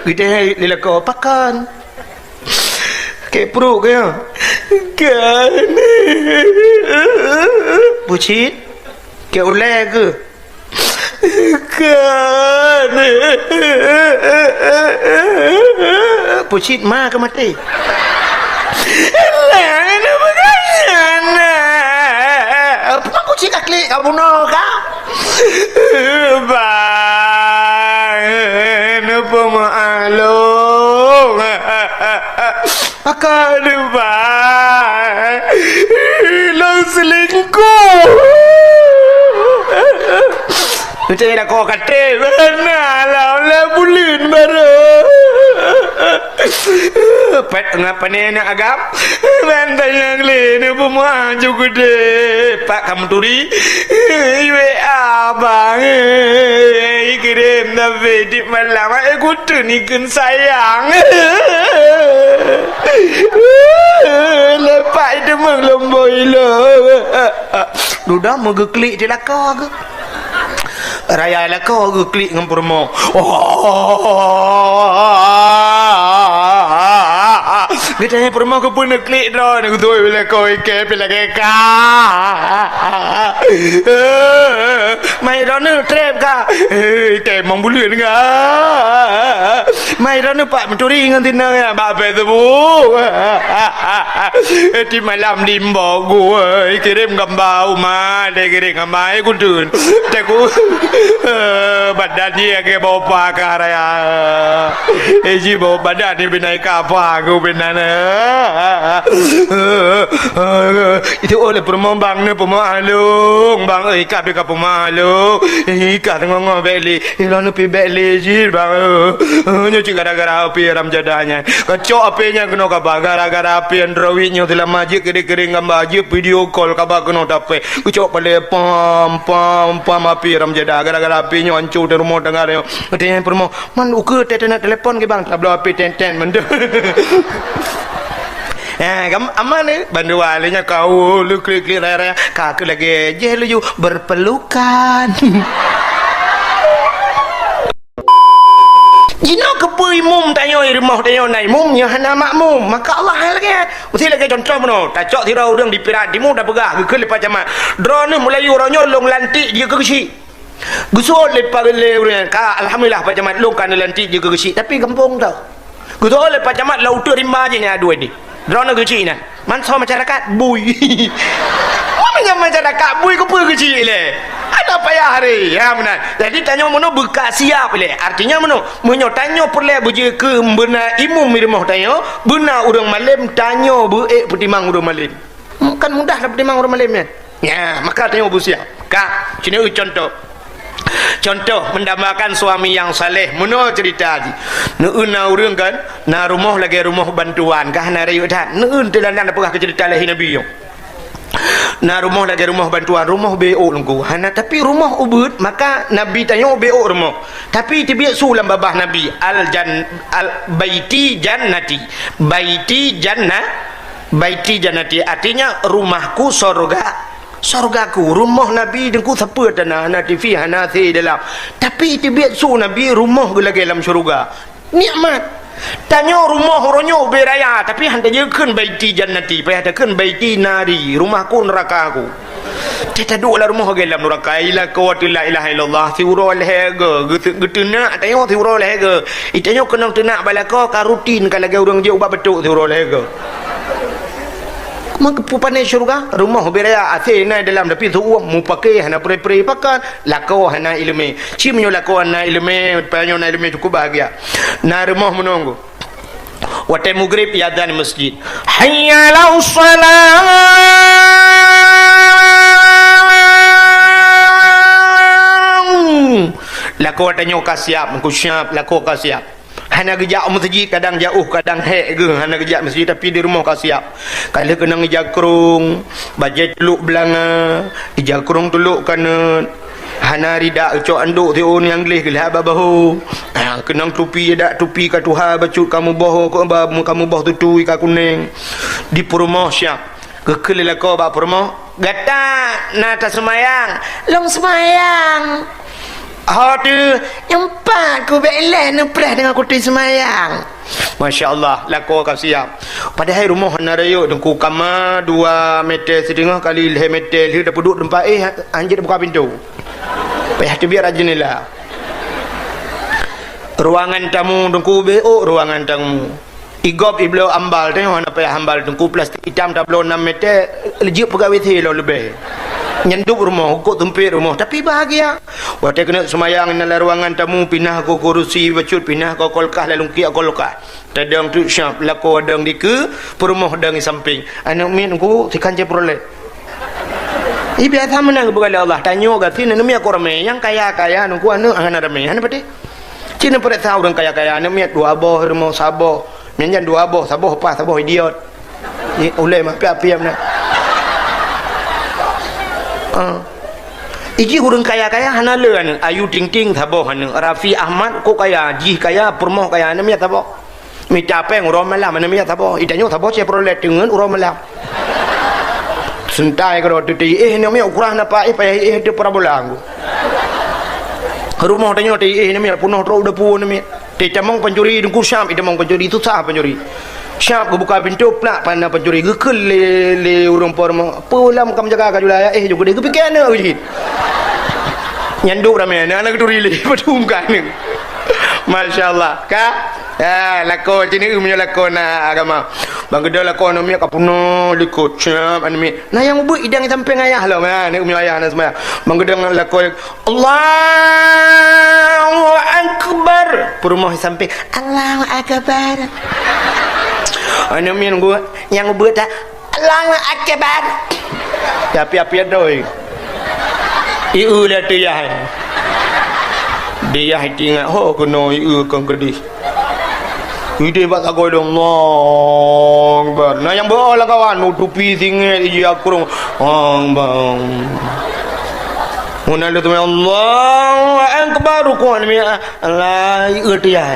Kita lila kau pakan. Kayak perut ke ya? Kan. Bucit. Kayak ulai ke? Kan. Bucit mah ke mati? Lah, bagaimana? Apa kucing klik kamu nak? Bang, apa maklum? Pakai bang, lang selingkuh. Macam nak kau kata mana lah bulan baru. Pat ngapa ni nak agam? Bantai yang lain pemah juga deh. Pak kamu turi, iwe abang, kirim nabi di malam. Aku tu ni kan sayang. Lepas itu mengelomboi lo. Duda mau geklik je lah kau ke? Raya lah kau geklik dengan permo. Kita ni permo ke pun nak klik dah. Nak tu bila kau ikat bila keka. Mai rana trap ka. Ikat mang bulan ka. Mai rana pak menturi dengan tina ya. Bapak tu bu. Di malam limbo gua kirim gambar rumah, dia kirim gambar aku tu. Aku badan dia ke bawa karya. Eji bawa badan ni binai apa aku binana. Itu oleh pemombang ni pemalung bang ikat beka pemalung ikat tengok beli ilanu pi beli ji bang nyuci gara-gara api ram jadanya kacau apinya kena kabar gara-gara api androidnya dalam majik kering gambar je video call kabar kena dapat kacau pada pam api ram jadah gara-gara apinya hancur di rumah dengar yo katanya permo man uke tetenak telefon ke bang tablo api ten mende. Kamu aman ni bandu alinya kau lu klik raya kaki lagi je lu berpelukan. Jino kepui mum tanyo rumah tanyo nai mum nya hana makmum maka Allah lagi mesti lagi contoh meno tacok tirau urang di pirat dimu dah pegah ke lepas jamak drone mulai ronyo long lantik dia ke kesi gusol lepas le urang ka alhamdulillah pak jamat long kan lantik dia ke kesi tapi kampung tau gusol lepas jamat lau tu rimba je ni adua ni drone kecil nah manso masyarakat bui mana masyarakat bui ke kecil le ada payah hari ya benar jadi tanya mana bekas siap le artinya mana menyo tanya perle beje ke benar imum rumah tanya benar orang malam tanya beek petimang orang malam kan mudah lah petimang orang malam ya maka tanya siap kak sini contoh mendambakan suami yang saleh muno cerita ji neuna urang kan na rumah lagi rumah bantuan kah na rayu dah neun telandan apa ke cerita leh nabi yo na rumah lagi rumah bantuan rumah BO lungku hana tapi rumah ubud maka nabi tanya BO rumah tapi tibiak sulam babah nabi al baiti jannati artinya rumahku surgaku rumah nabi dengku siapa tanah nanti fi hanati dalam tapi tibiak su nabi rumah lagi dalam syurga nikmat tanya rumah ronyo beraya tapi hanta je keun baiti jannati payah ada keun baiti nari rumahku nerakaku kita duk lah rumah dalam neraka ila qawati la ilaha illallah tiuro lehega getena tanya tiuro lehega itanya kena tenak balaka ka rutin kalau lagi urang je ubat betuk tiuro lehega maka pupane syurga rumah beraya asina dalam tapi tu mu pakai hana pre pakan lakau hana ilmu cimnyo lakau hana ilmu panyo hana ilmu cukup bahagia na rumah menunggu waktu maghrib adzan masjid hayya lau salat lakau tanyo kasiap ku siap lakau kasiap hana gejak masjid kadang jauh kadang hek ke hana gejak masjid tapi di rumah kau siap kalau kena ngejakrung bajet teluk belanga jakrung teluk kanan hana ridak cok anduk tiun yang leh gelah babahu kenang tupi dak tupi ka tuha bacut kamu boh ko kamu boh tutui ka kuning di rumah siap kekelila kau ba rumah gata na ta semayang long semayang tu empat ku belan nepras dengan kutu semayang. Masya-Allah, laku kau siap. Padahal rumah Hanarayo dengku kamar 2 meter setengah kali 1 meter, dia dah duduk tempat anjir buka pintu. Payah tu biar jendela. Ruangan tamu dengku ruangan tamu. Igop iblo ambal tengok nak payah ambal dengku plastik hitam tablo 6 meter, lejip pegawai thelo lebih. Nyenduk rumah, ukut tumpit rumah, tapi bahagia. Waktu kena semayang dalam ruangan tamu, pindah ke kursi bacut, pindah ke kolkah, lalu kia kolkah. Tadang tu syap, laku adang di ke, perumah adang di samping. Anak min aku, sikan je peroleh. Ini biasa menang kepada Allah. Tanya ke sini, nami aku ramai. Yang kaya-kaya, aku anak ramai. Anak apa dia? Cina pada tahu orang kaya-kaya, nami 2 abah, rumah sabah. Menjan 2 abah, sabah apa, sabah idiot. Ni ulai mah, api-api yang nak. Iji hurung kaya-kaya hana le Ayu Ting-Ting tabo hana Rafi Ahmad ko kaya Ji kaya Purmoh kaya namanya tabo Mita peng uram malam namanya tabo Itanyo tabo cie prolet dengan uram malam Sentai kalau tu namanya ukuran apa payah tu parabola aku rumah tanyo namanya punoh tro udah pun namanya tamong pencuri dengku Syam tamong pencuri itu sah pencuri Syap ke buka pintu pelak pandang pencuri gekel le urang pormo pulam kam jaga kadula juga dia kepikir ana wujud nyanduk ramai anak keduri le patungkan masyaallah ka lako cini umnya lako na agama bang gede lako na mi kapuno likut Syap anmi nah yang ubu idang samping ayah lah ni umnya ayah na semaya bang gede lako Allahu akbar perumah samping Allahu akbar min gua yang buat tak Allahu akbar tapi api doi iu la tu ya dia tinggal kena iu kan gedis ide bak agoi dong long bar nah yang bola kawan nutupi singit iji akurung bang Muna lu tu Allahu akbar ku ni Allah iu tu ya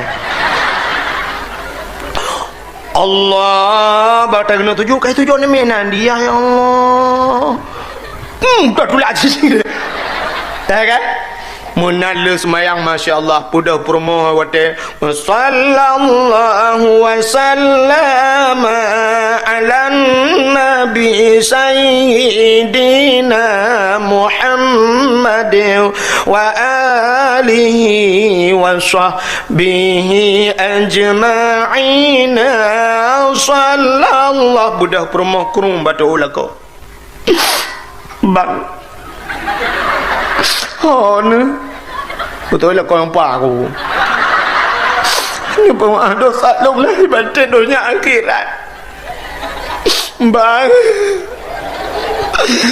Allah batal kena tujuh ni menan dia ya Allah tak tulak sini ya kan munal semayang masya-Allah pudah promo wate sallallahu wa sallama ala nabi sayyidina Muhammad wa alihi wa sahbihi ajma'in sallallahu budah promo kurung batu ulako bang ni betul lah kau yang pak aku ni pemaaf dosa long lah batin dunia akhirat bang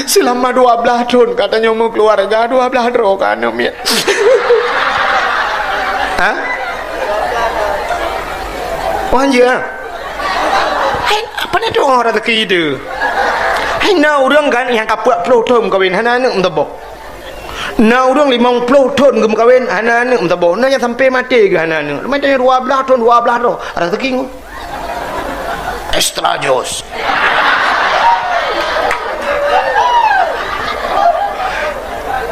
selama 12 tahun katanya mau keluarga 12 tahun kan Umi wanja apa nak tu orang rezeki itu hai na orang kan yang kapuk puluh tahun kawin hana nak mentabok na orang 50 tahun ke kawin hana nak mentabok na yang sampai mati ke hana nak macam 12 tahun rezeki extra jos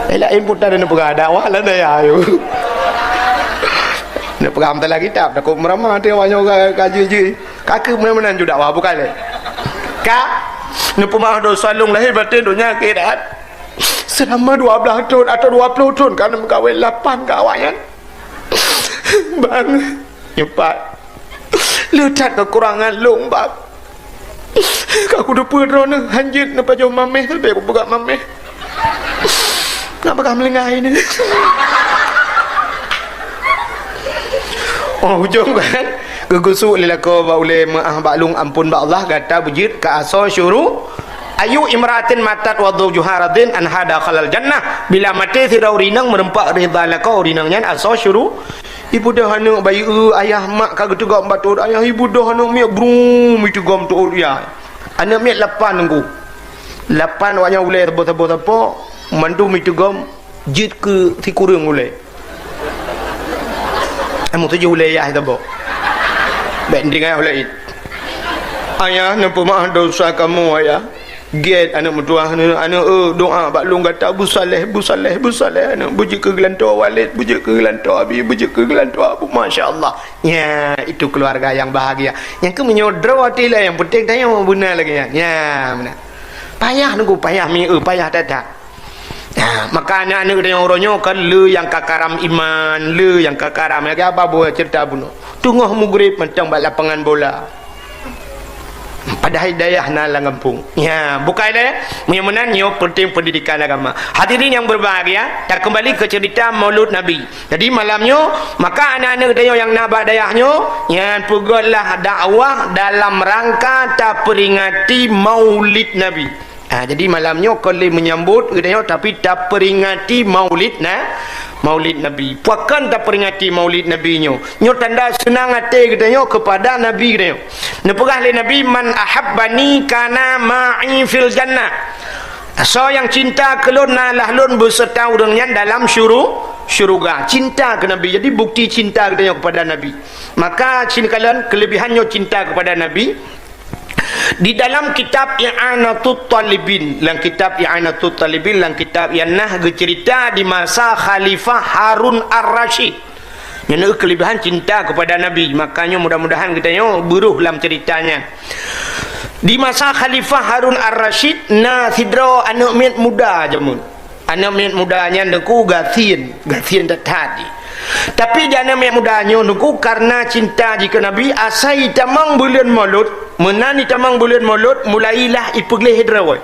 Ela imputan dan pegada wala na ayo. Nak pegang dalam kitab dak meramah dia wanyo kaji kakek menan juga wah bukan le. Ka nak pemah dosa long lahir batin dunia akhirat. Selama 12 tahun atau 20 tahun kan berkahwin 8 kawan. Bang, cepat. Letak kekurangan long bab. Aku dah pernah hanjit nak jauh mameh tapi aku pegang mameh. Nak pegang melengai ni. Oh hujung kan gegusuk lelako ba ulai baklung ampun ba Allah kata bujit ka aso syuru ayu imratin matat wa dhujuharadin an hada khalal jannah bila mati sirau rinang merempak ridha lako rinangnya aso syuru ibu dah anak bayi ayah mak ka gitu gam batur ayah ibu dah anak mi brum itu gam tu ya anak mi 8 nunggu 8 wanya ulai tebo-tebo apa mandu mi tu gam jit ke si kurang ulai Amo tujuh wilayah tabo. Baik dengan oleh ayah nampu maaf dosa kamu ayah. get anak mertua anak doa baklung kata bu saleh anak bujuk ke gelantor walid bujuk ke gelantor abi bujuk ke gelantor abu, masya-Allah. Ya, itu keluarga yang bahagia. Yang ke menyodro hatilah yang penting tanya mau benar lagi ya. Ya, benar. Payah nunggu payah payah dadak. Ya, maka anak-anak dia orangnya kan le yang kakaram iman, le yang kakaram lagi apa buat cerita bunuh. Tunggu mugrib macam bak lapangan bola. Pada hidayah nala kampung. Ya, bukan hidayah. Menyemenannya penting pendidikan agama. Hadirin yang berbahagia, kita kembali ke cerita Maulud Nabi. Jadi malamnya, maka anak-anak dia yang nabak dayahnya, yang pegotlah dakwah dalam rangka tak peringati Maulid Nabi. Jadi malamnya kalau menyambut dia tapi tak peringati Maulid Maulid Nabi. Puakan tak peringati Maulid Nabi nyo. Nyo tanda senang hati katanya kepada Nabi katanya. Nepegah le Nabi man ahabbani kana ma'i fil jannah. So yang cinta kelun lah lun berserta orangnya dalam syurga. Cinta ke Nabi. Jadi bukti cinta katanya kepada Nabi. Maka sini kalian kelebihannya cinta kepada Nabi. Di dalam kitab I'anatul Talibin, dalam kitab I'anatul Talibin, dalam kitab yang nah cerita di masa Khalifah Harun Ar-Rasyid. Yang kelebihan cinta kepada Nabi. Makanya mudah-mudahan kita buruh dalam ceritanya. Di masa Khalifah Harun Ar-Rasyid, sidra anak miat muda jamun. Anak miat mudanya deku Gathin dah tadi. Tapi jana miat mudanya deku karena cinta jika Nabi asai tamang bulan Maulud. Menani tamang bulan Maulud mulailah ipegleh hidrawai.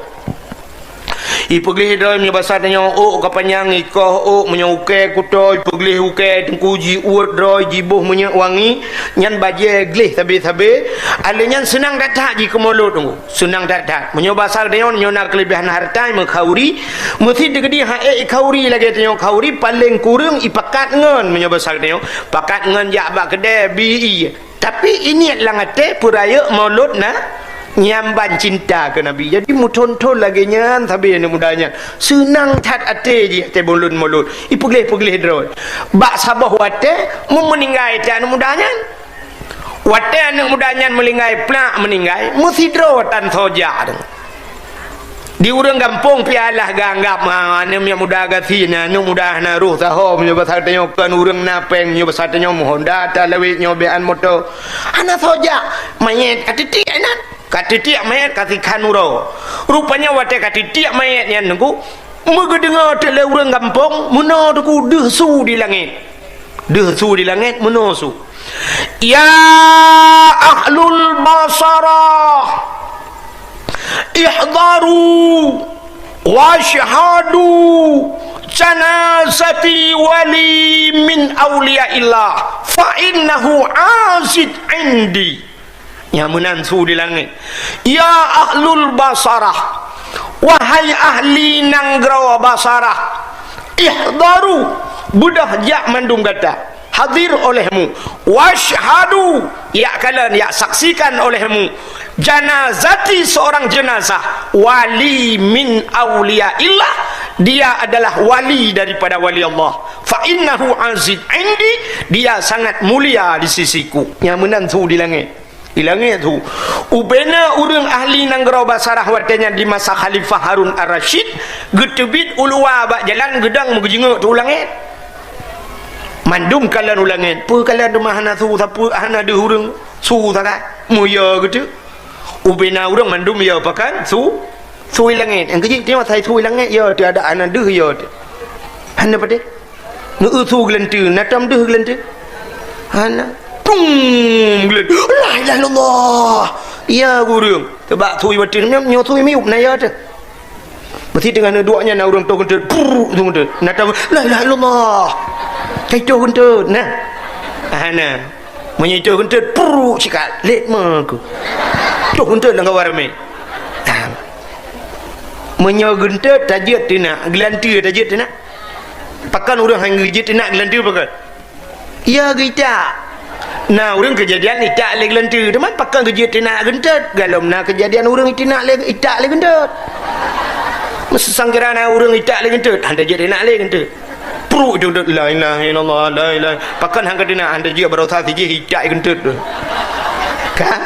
Ipegleh hidrawai punya bahasa tanya kapanyang ikoh menyauke kuto ipegleh uke tengkuji uur droi jibuh punya wangi nyan baje gleh tabe alenya senang datang jika Maulud tunggu. Senang datang. Punya bahasa tanya nyona kelebihan harta mengkauri mesti degedi hae kauri lagi tanya kauri paling kurang ipakat ngan punya bahasa tanya pakat ngan jak bak kedai bi. Tapi ini adalah ngate puraya Maulud nyamban cinta ke Nabi. Jadi mutonton lagi nyan tapi yang mudanya senang tat ate je te Maulud ipugleh droi bak sabah wate meninggai tan mudanya wate anak mudanya melinggai plak meninggai mesti dro tan soja di urang kampung pialah ganggap ane yang muda gatina anu muda na ruh saho menyo basar tanyo kan urang napeng nyo basar tanyo Honda ta lewit nyo bean motor ana soja mayat katiti enan katiti mayat katikan uro rupanya wate katiti mayat nya nunggu mengedengar tele urang kampung meno deku dehsu di langit meno su ya ahlul basarah ihdaru washhadu janazati wali min awliyaillah fa innahu azid indi. Ya menansu di langit. Ya ahlul basarah, wahai ahli nanggrawa basarah, ihdaru budah jak mandung kata hadir olehmu, washhadu ya kalian ya saksikan olehmu janazati seorang jenazah wali min awliyaillah, dia adalah wali daripada wali Allah, fa innahu azid indi, dia sangat mulia di sisiku. Yang menantu di langit tu ubena urang ahli nanggrau basarah watenya di masa Khalifah Harun Ar-Rasyid getebit ulua bak jalan gedang mengejenguk tu langit mandum kalian ulangit pu kalian demah hana su sapu hana de urang su tak muya gitu ubena urang mandum ya pakan su langit ang kecik dia sai su langit ya tiada ana de ya hana pade nu su gelentu natam de gelentu hana tung gelentu la ilaha illallah ya urang tebak su batin nyo su mi up na ya tu berarti dengan doanya na urang tu gentu tu natam la ilaha illallah kaitu gentut nah ana menyitu gentut puru cikat let maku tu gentut lang warme menyo gentut tajit tina gelantir tajit tina pakan urang hang gejit tina gelantir pakan iya kita nah urang kejadian itak le gelantir teman pakan gejit tina gentut galomna kejadian urang tina le itak le gentut mesti sangkirana urang itak le gentut anda jit tina le gentut pru judut la ilaha illallah la ilaha pakan hang kadina anda juga baru tadi je hidak gentut kan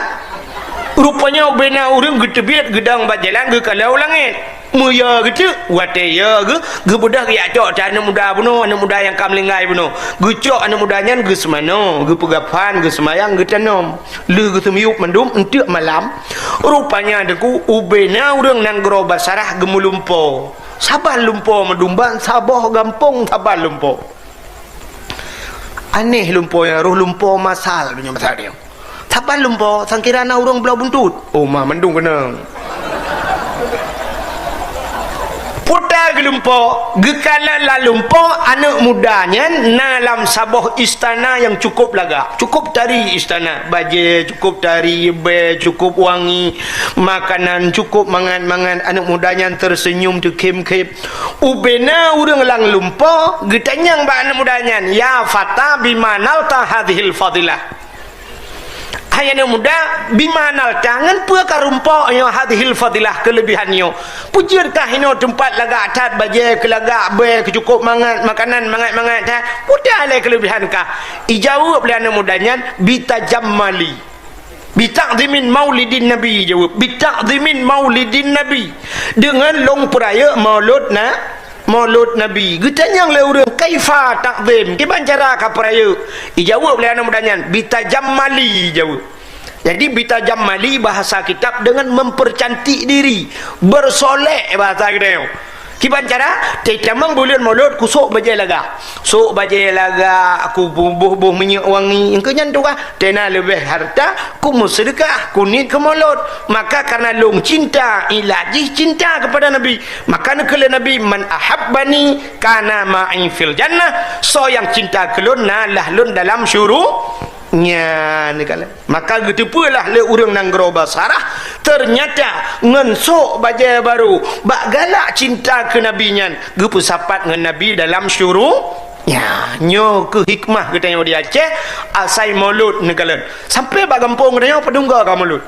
Rupanya bena urang getebiat gedang bajalan ke kalau langit. Muya gitu, wate ya ge budak ya cok anak muda buno, anak muda yang kamlingai buno. Ge cok anak mudanya ge semano, ge pegapan, ge semayang, ge tanom. Le ge semiup mendum entek malam. Rupanya deku ubena urang nang geroba sarah gemulumpo. Sabah lumpo medumban, sabah gampong sabah lumpo. Aneh lumpo yang roh lumpo masal punya masal dia. Sabah lumpo sangkirana urang belau buntut. Oh mah mendung kena. Putar gelumpo, gekala lalumpo anak mudanya dalam sabah istana yang cukup laga, cukup tari istana, baje cukup tari, be cukup wangi, makanan cukup mangan anak mudanya tersenyum terkem-kem. Ubena urang lang lumpo, getanyang ba anak mudanya, ya fata bimanal ta hadhil fadilah. Hayana muda bimanal tangan pua karumpo yo hadhil fadilah kelebihannya. Pujinkah ino tempat laga atat baje ke laga be kecukup makanan mangat ta. Muda ale kelebihankah? Ijawab le anak mudanya bitajammali. Bitaqdimin maulidin nabi jawab. Bitaqdimin maulidin nabi. Dengan long peraya maulud Nabi. Getanyang le urang kaifa taqdim? Gimana cara ka peraya? Ijawab le anak mudanya bitajammali jawab. Jadi bitajammali bahasa kitab dengan mempercantik diri, bersolek bahasa kita. Gimana cara? Tetamang bulan maulud kusuk baje laga. Sok baje laga aku bubuh minyak wangi. Engkau nyan tu kah? Tena lebih harta ku sedekah, ku nit ke maulud. Maka karena long cinta ilaji cinta kepada Nabi. Maka nekele Nabi man ahabbani kana ma'i fil jannah. So yang cinta kelun nalah lun dalam syuruhnya ni kala. Maka gitu pula le urang nang geroba sarah ternyata ngensok baja baru bak galak cinta ke nabinya gepu sapat ngan nabi dalam syuruhnya nyo ke hikmah katanya di Aceh asai maulud negala sampai bak kampung katanya pedungga ka maulud.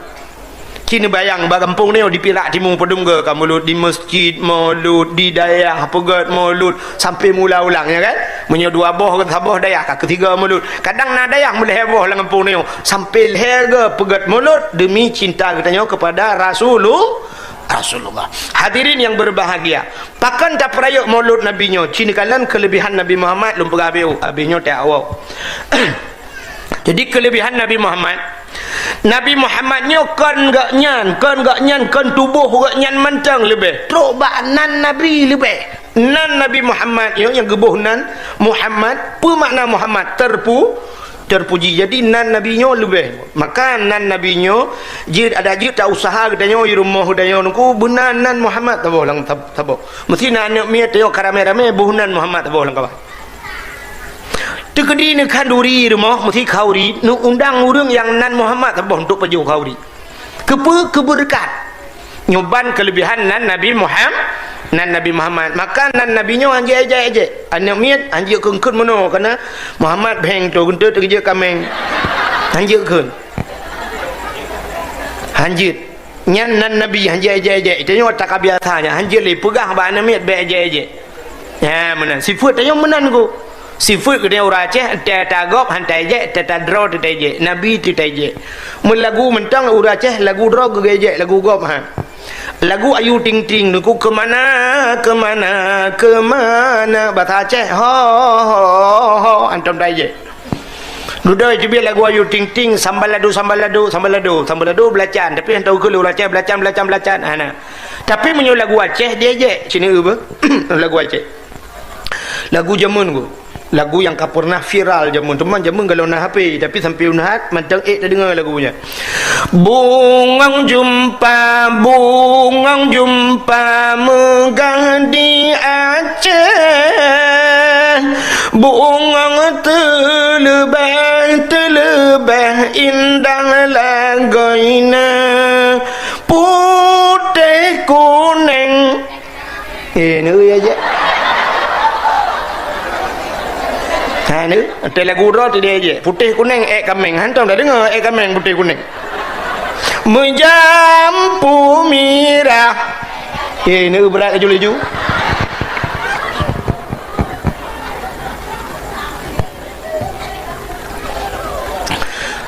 Kini bayang bak kampung ni di Perak Timur pedungga ka maulud, di masjid maulud, di daerah pegat maulud sampai mula ulangnya kan. Menyo dua boh ke sabah dayak ketiga maulud. Kadang na dayak mulai heboh lang kampung ni sampai harga pegat maulud demi cinta katanya kepada Rasulullah. Hadirin yang berbahagia. Pakan tak perayuk maulud nabinya. Cini kalan kelebihan Nabi Muhammad lumpur abiu. Abinya tak awal. Jadi kelebihan Nabi Muhammad nya kan gak nyan kan tubuh gak nyan mentang lebih teruk bak nan Nabi lebih nan Nabi Muhammad yang gebuh nan Muhammad apa makna Muhammad terpuji jadi nan Nabi nya lebih maka nan Nabi nya jid ada jid tak usaha katanya di rumah katanya nungku benar nan Muhammad taboh lang taboh mesti nak miat tengok karame-rame buhnan Muhammad taboh lang kawan tekedi ni kanduri rumah mesti kauri nu undang urang yang nan Muhammad taboh untuk peju kauri keberkat nyoban kelebihan nan Nabi Muhammad maka nan Nabi nya anje anak miat anje keun mono karena Muhammad beng tu guntur kerja kameng anje keun hanjit nyan nan Nabi anje itu nya tak biasanya hanjit le pegah ba anak miat be anje ya menan sifat tanya menan ku sifat kena orang Aceh tetagop hantai je tetadro tetai je Nabi tetai je melagu mentang orang Aceh lagu dro geje lagu gop ha lagu ayu ting ting nuku kemana bahasa Aceh ho antum tai je nuda je biar lagu ayu ting ting sambaladu belacan tapi hantu ke orang Aceh belacan ana tapi menyo lagu Aceh dia je sini apa lagu Aceh lagu jamun ku lagu yang tak pernah viral jamun kalau nak HP tapi sampai unahat macam tak dengar lagunya bungang jumpa megah di Aceh bungang terlebah indah lagoina putih kuning ini aja ni ada lagu dah tu dia je putih kuning kameng hantam dah dengar kameng putih kuning menjampu mirah ni berat laju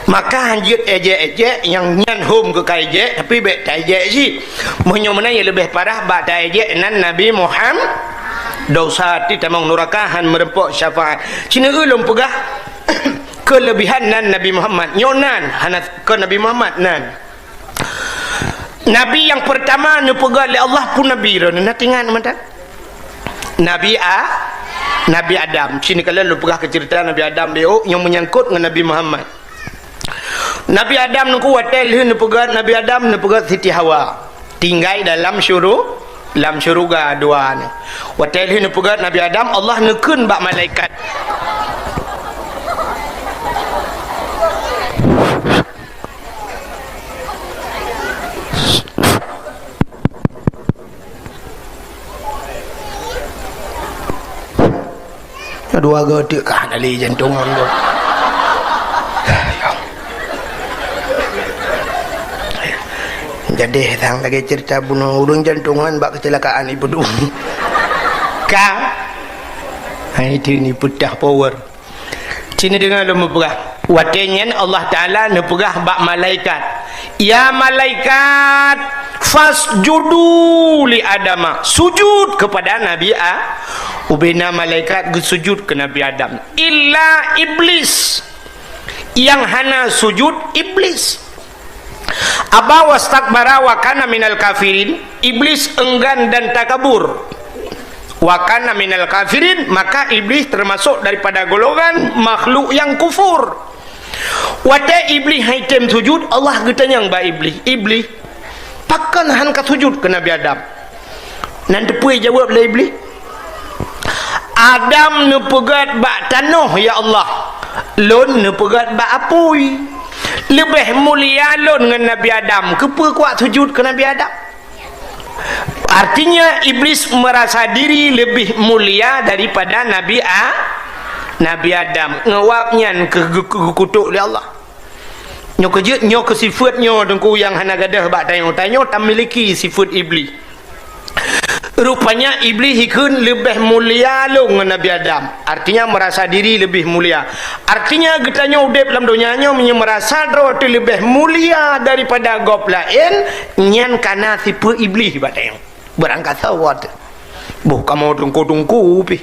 maka hanjut ejek yang nyan home ke ejek tapi bet tak ejek si munyo mana yang lebih parah ba tak ejek nan Nabi Muhammad dosa ti tamang nurakahan merempok syafaat cina ulum pegah kelebihan nan Nabi Muhammad nyonan hanat ke Nabi Muhammad nan Nabi yang pertama nu pegah oleh Allah pun Nabi ron natingan mata Nabi Adam sini kalau lu pegah ke cerita Nabi Adam dia yang menyangkut dengan Nabi Muhammad Nabi Adam nu kuatel nu pegah Nabi Adam nu pegah Siti Hawa tinggal dalam syurga dua ni watel nu pegah Nabi Adam Allah nekeun bak malaikat dua gotik kah dari jantungan tu jadi tang lagi cerita bunuh urung jantungan bak kecelakaan ibu dulu kah itu ni putah power sini dengan lu mepegah watenyen Allah Ta'ala nepegah bak malaikat ya malaikat fasjudu li Adama sujud kepada Nabi ubina malaikat sujud ke Nabi Adam illa iblis yang hana sujud iblis aba wastakbara wa kana minal kafirin iblis enggan dan takabur wa kana minal kafirin maka iblis termasuk daripada golongan makhluk yang kufur wata iblis haitem sujud Allah getanyang ba iblis pakkan han ka sujud ke Nabi Adam nan tepui jawab lah iblis Adam nu pegat bak tanah ya Allah lon nu pegat bak apui lebih mulia lon dengan Nabi Adam kepa kuat sujud ke Nabi Adam artinya iblis merasa diri lebih mulia daripada Nabi Adam ngawapnya ke kutuk oleh Allah nyo kejut nyo ke sifatnya dengku yang hana gadah bak tanya tak memiliki sifat iblis rupanya iblis ikun lebih mulia lo dengan Nabi Adam artinya merasa diri lebih mulia artinya getanya udep dalam dunianya merasa roh lebih mulia daripada gop lain nyan kana tipe iblis batang berangkat sawat boh kamu tungku pi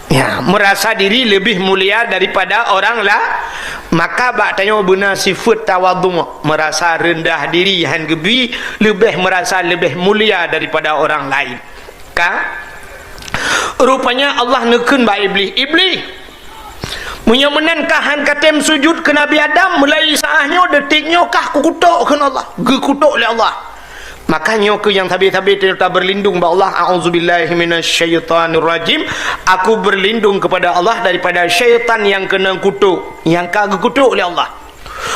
ya merasa diri lebih mulia daripada orang lah maka bak tanya benar sifat tawadhu merasa rendah diri han gebi lebih merasa lebih mulia daripada orang lain rupanya Allah nekeun ba iblis menyemenan kahan katem sujud ke Nabi Adam mulai saahnya detiknya kah kukutuk ke Allah gekutuk oleh Allah makanya ke yang tabi-tabi ternyata berlindung ba Allah a'udzubillahi minasyaitonirrajim aku berlindung kepada Allah daripada syaitan yang kena kutuk yang kagak kutuk oleh Allah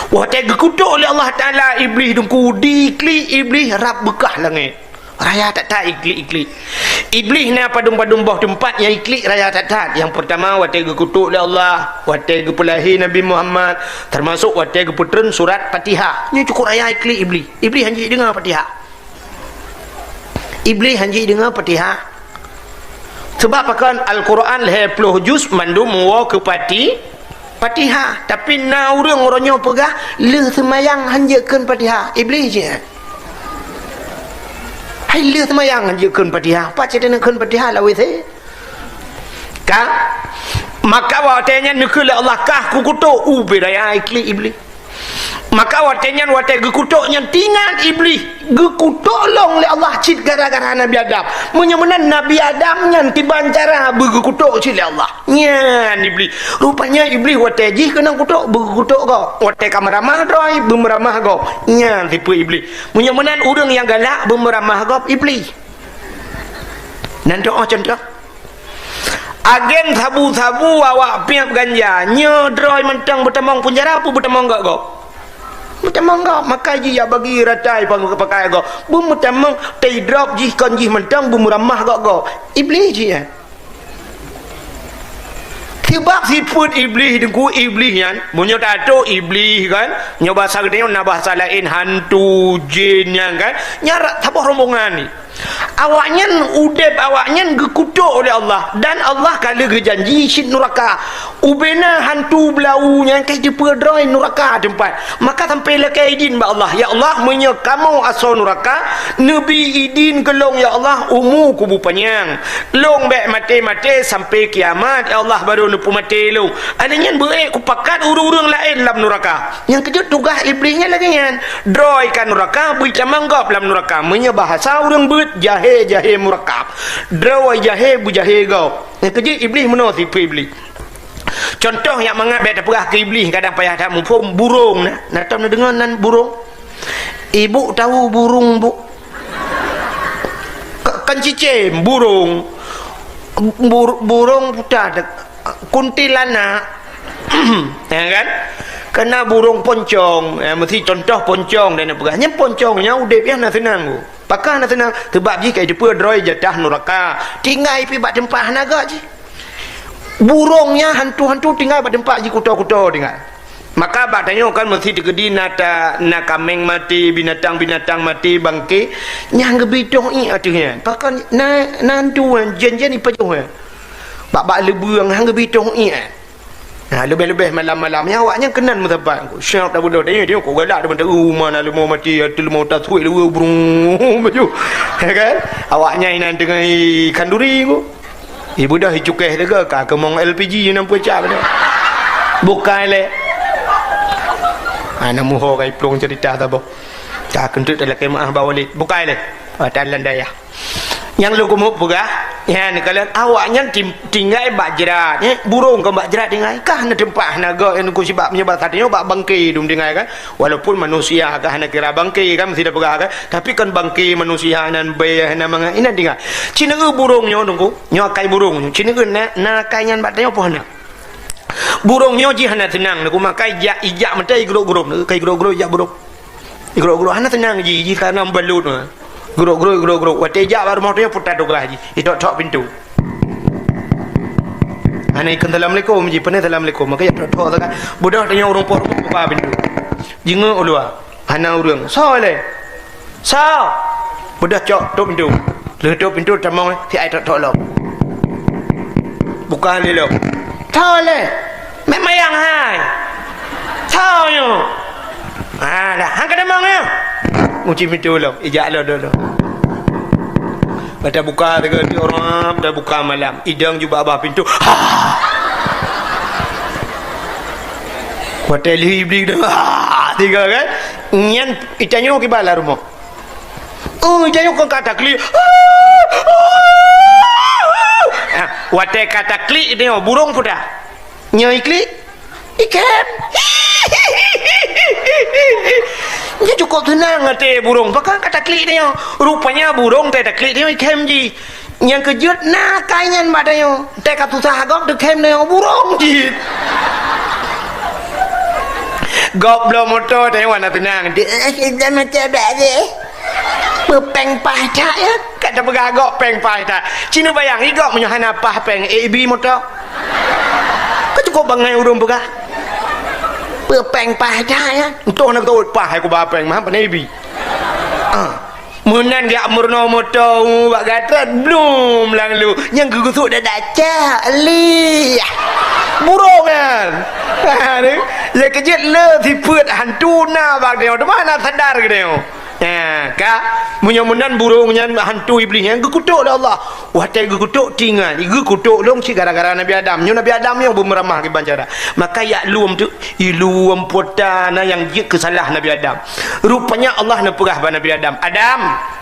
wah tak kutuk oleh Allah Ta'ala iblis dengku dikli iblis rap bekah langit raya tak iklik iblis ni padum-padum bawah tempat yang iklik raya tak yang pertama watai kutuk oleh Allah watai pelahi Nabi Muhammad termasuk watai putren surat Fatihah ni cukup raya iklik iblis hanji dengar Fatihah iblis hanji dengar Fatihah sebab pakan Al-Quran 20 juz mandum wa ke Fatihah tapi na orang-orangnya pegah le semayang hanjekeun Fatihah iblis je hai le semayang hanjekeun Fatihah apa cerita keun Fatihah lawe se ka maka watenya nekul Allah kah kukutuk ubiraya ikli iblis maka watenya watai gekutuknya tingan iblis gekutuk long le Allah cit gara-gara Nabi Adam menyemenan Nabi Adam nyan tiban cara begekutuk cit le Allah nyan iblis rupanya iblis watai jih kena kutuk begekutuk kau watai kameramah doi bemeramah kau nyan tipe iblis menyemenan urang yang galak bemeramah kau iblis nan doa contoh agen sabu-sabu awak piap ganja nyodroi mentang bertemong penjara apa bertemong gak kau bertemong gak maka ji ya bagi ratai pakai kau bertemong tay drop ji kon ji mentang bemeramah kau iblis ji ya sebab sifat iblis dengku iblis kan punya tato iblis kan nyoba bahasa gede na bahasa lain hantu jin yang kan nyarak tabah rombongan ni awaknya udep awaknya gekutuk oleh Allah dan Allah kala janji syid neraka ubena hantu belaunya kai jumpa droi neraka tempat maka sampai lekai idin ba Allah ya Allah menye kamu asal neraka nabi idin kelong ya Allah umur kubu panjang long bek mati sampai kiamat ya Allah baru lepu mati long adanya baik ku pakat urang-urang lain dalam neraka yang kejut tugas iblisnya lagi kan droi kan neraka bui camanggap dalam neraka menye bahasa urang bet jahe murakab droi jahe bu jahe gau yang kejut iblis meno tipu iblis contoh yang mengabek perah ke iblis kadang payah tak mumpung burung nak tahu dengar nan burung ibu tahu burung bu kan cicim burung putar kuntilanak ya kan kena burung poncong mesti contoh poncong dan perahnya poncongnya udah biar nak senang bu pakah nak senang sebab jika dia droi jatah neraka tinggal pi bak tempat naga je burungnya hantu-hantu tinggal pada tempat je kuto-kuto tinggal maka bak tanya kan mesti digedi nata nak kameng mati binatang-binatang mati bangke nyang gebidong i atunya pakan nantu jen-jen ipajuh bak lebuang hang gebidong i lebih-lebih malam-malamnya awaknya kenan mutabat ko syap dah bodoh dia ko galak depan rumah nak lemau mati atul mau tak suai lu burung baju kan awaknya inan dengan ikan duri ko ibu dah hicukeh dega ka kemong LPG yang nampu cap dah bukan le ana muho kai plong cerita ta bo ta kentut dalam kemah bawalik bukan le dalam daya yang lu kumuk pegah ya ni kalau awaknya tinggal bak jerat burung ke bak jerat tinggal kah na tempat naga yang ku sebab menyebab tadinya bak bangkai dum tinggal kan walaupun manusia kah nak kira bangkai kan mesti dah pegah kan tapi kan bangkai manusia nan bayah na manga ina tinggal cina burungnya dongku nyokai burung cina na kaingan bak tanya apa nak burungnya ji hana tenang aku makai ijak mata igro-gro kai igro-gro ijak burung igro-gro hana tenang ji karena balut Gro wate jak baru mau dia putar doga haji itu tok pintu ana ikan assalamualaikum ji pernah assalamualaikum maka ya tok kan budak tanya urang por buka pintu jinga ulua ana urang le budak cok tok pintu le tok pintu tamang si ai tok lo buka le lo le mek mayang hai yo dah hang kada mang yo nguci pintu lo ijak lo dulu pada buka dengan di orang dah buka malam idang juga abah pintu hotel iblis dah tiga kan nyan itanyo ke bala rumah itanyo kan kata kli wate kata kli ini burung pudah nyai kli ikan dia cukup tenang hati burung pakai kata klik dia rupanya burung teh klik dia ikem ji yang kejut nah kaingan madanya teh katu sahagok de kem dia burung ji gop belum motor teh warna tenang dia macam biasa peng pada ya kata begagok peng pada cina bayang igok menyahana pah peng AB motor kau cukup bangai urung begah peng pada ya untuk nak tahu pah aku bapeng mah penebi munan dia murno moto bak gatrat belum lalu yang gugusuk dah daca li burung kan ya kejut le siput hantu na bak dia mana sadar ke dia ka munyan burungnya hantu iblis yang gekutuk oleh Allah wah teh gekutuk tinggal gekutuk long si gara-gara Nabi Adam Nabi Adam yang bermeramah ke bancara maka ya luam tu iluam potana yang kesalah Nabi Adam rupanya Allah nak perah Nabi Adam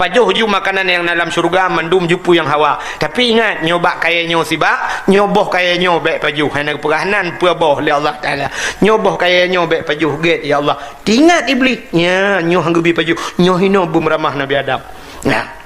pajuh ju makanan yang dalam syurga mandum jupu yang Hawa tapi ingat nyoba kayanya sibak nyoboh kayanya baik pajuh hana perahanan puaboh oleh Allah Taala nyoboh kayanya baik pajuh get ya Allah ingat iblis nya nyoh hanggubi pajuh nyoh hino bermeramah Nabi Adam nah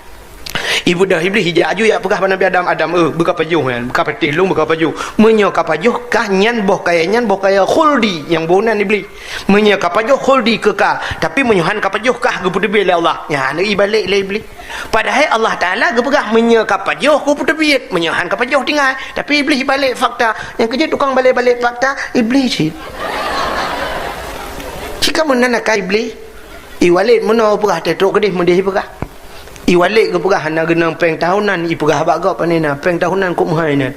ibu dah iblis hijak aju ya pegah Nabi Adam buka pajuh kan buka patih lung buka pajuh menyo kapajuh kah nyan boh kaya khuldi yang bonan iblis menyo kapajuh khuldi kekal tapi menyohan kapajuh kah geputebi oleh Allah ya nak balik le iblis padahal Allah Taala gepegah menyo kapajuh geputebi menyohan kapajuh tinggal tapi iblis balik fakta yang kerja tukang balik-balik fakta iblis sih jika menana ka iblis iwalid meno perah tetok kedih mendih perah walik ke perah nak genang peng tahunan i perah bak gak panina peng tahunan kok mahai ni.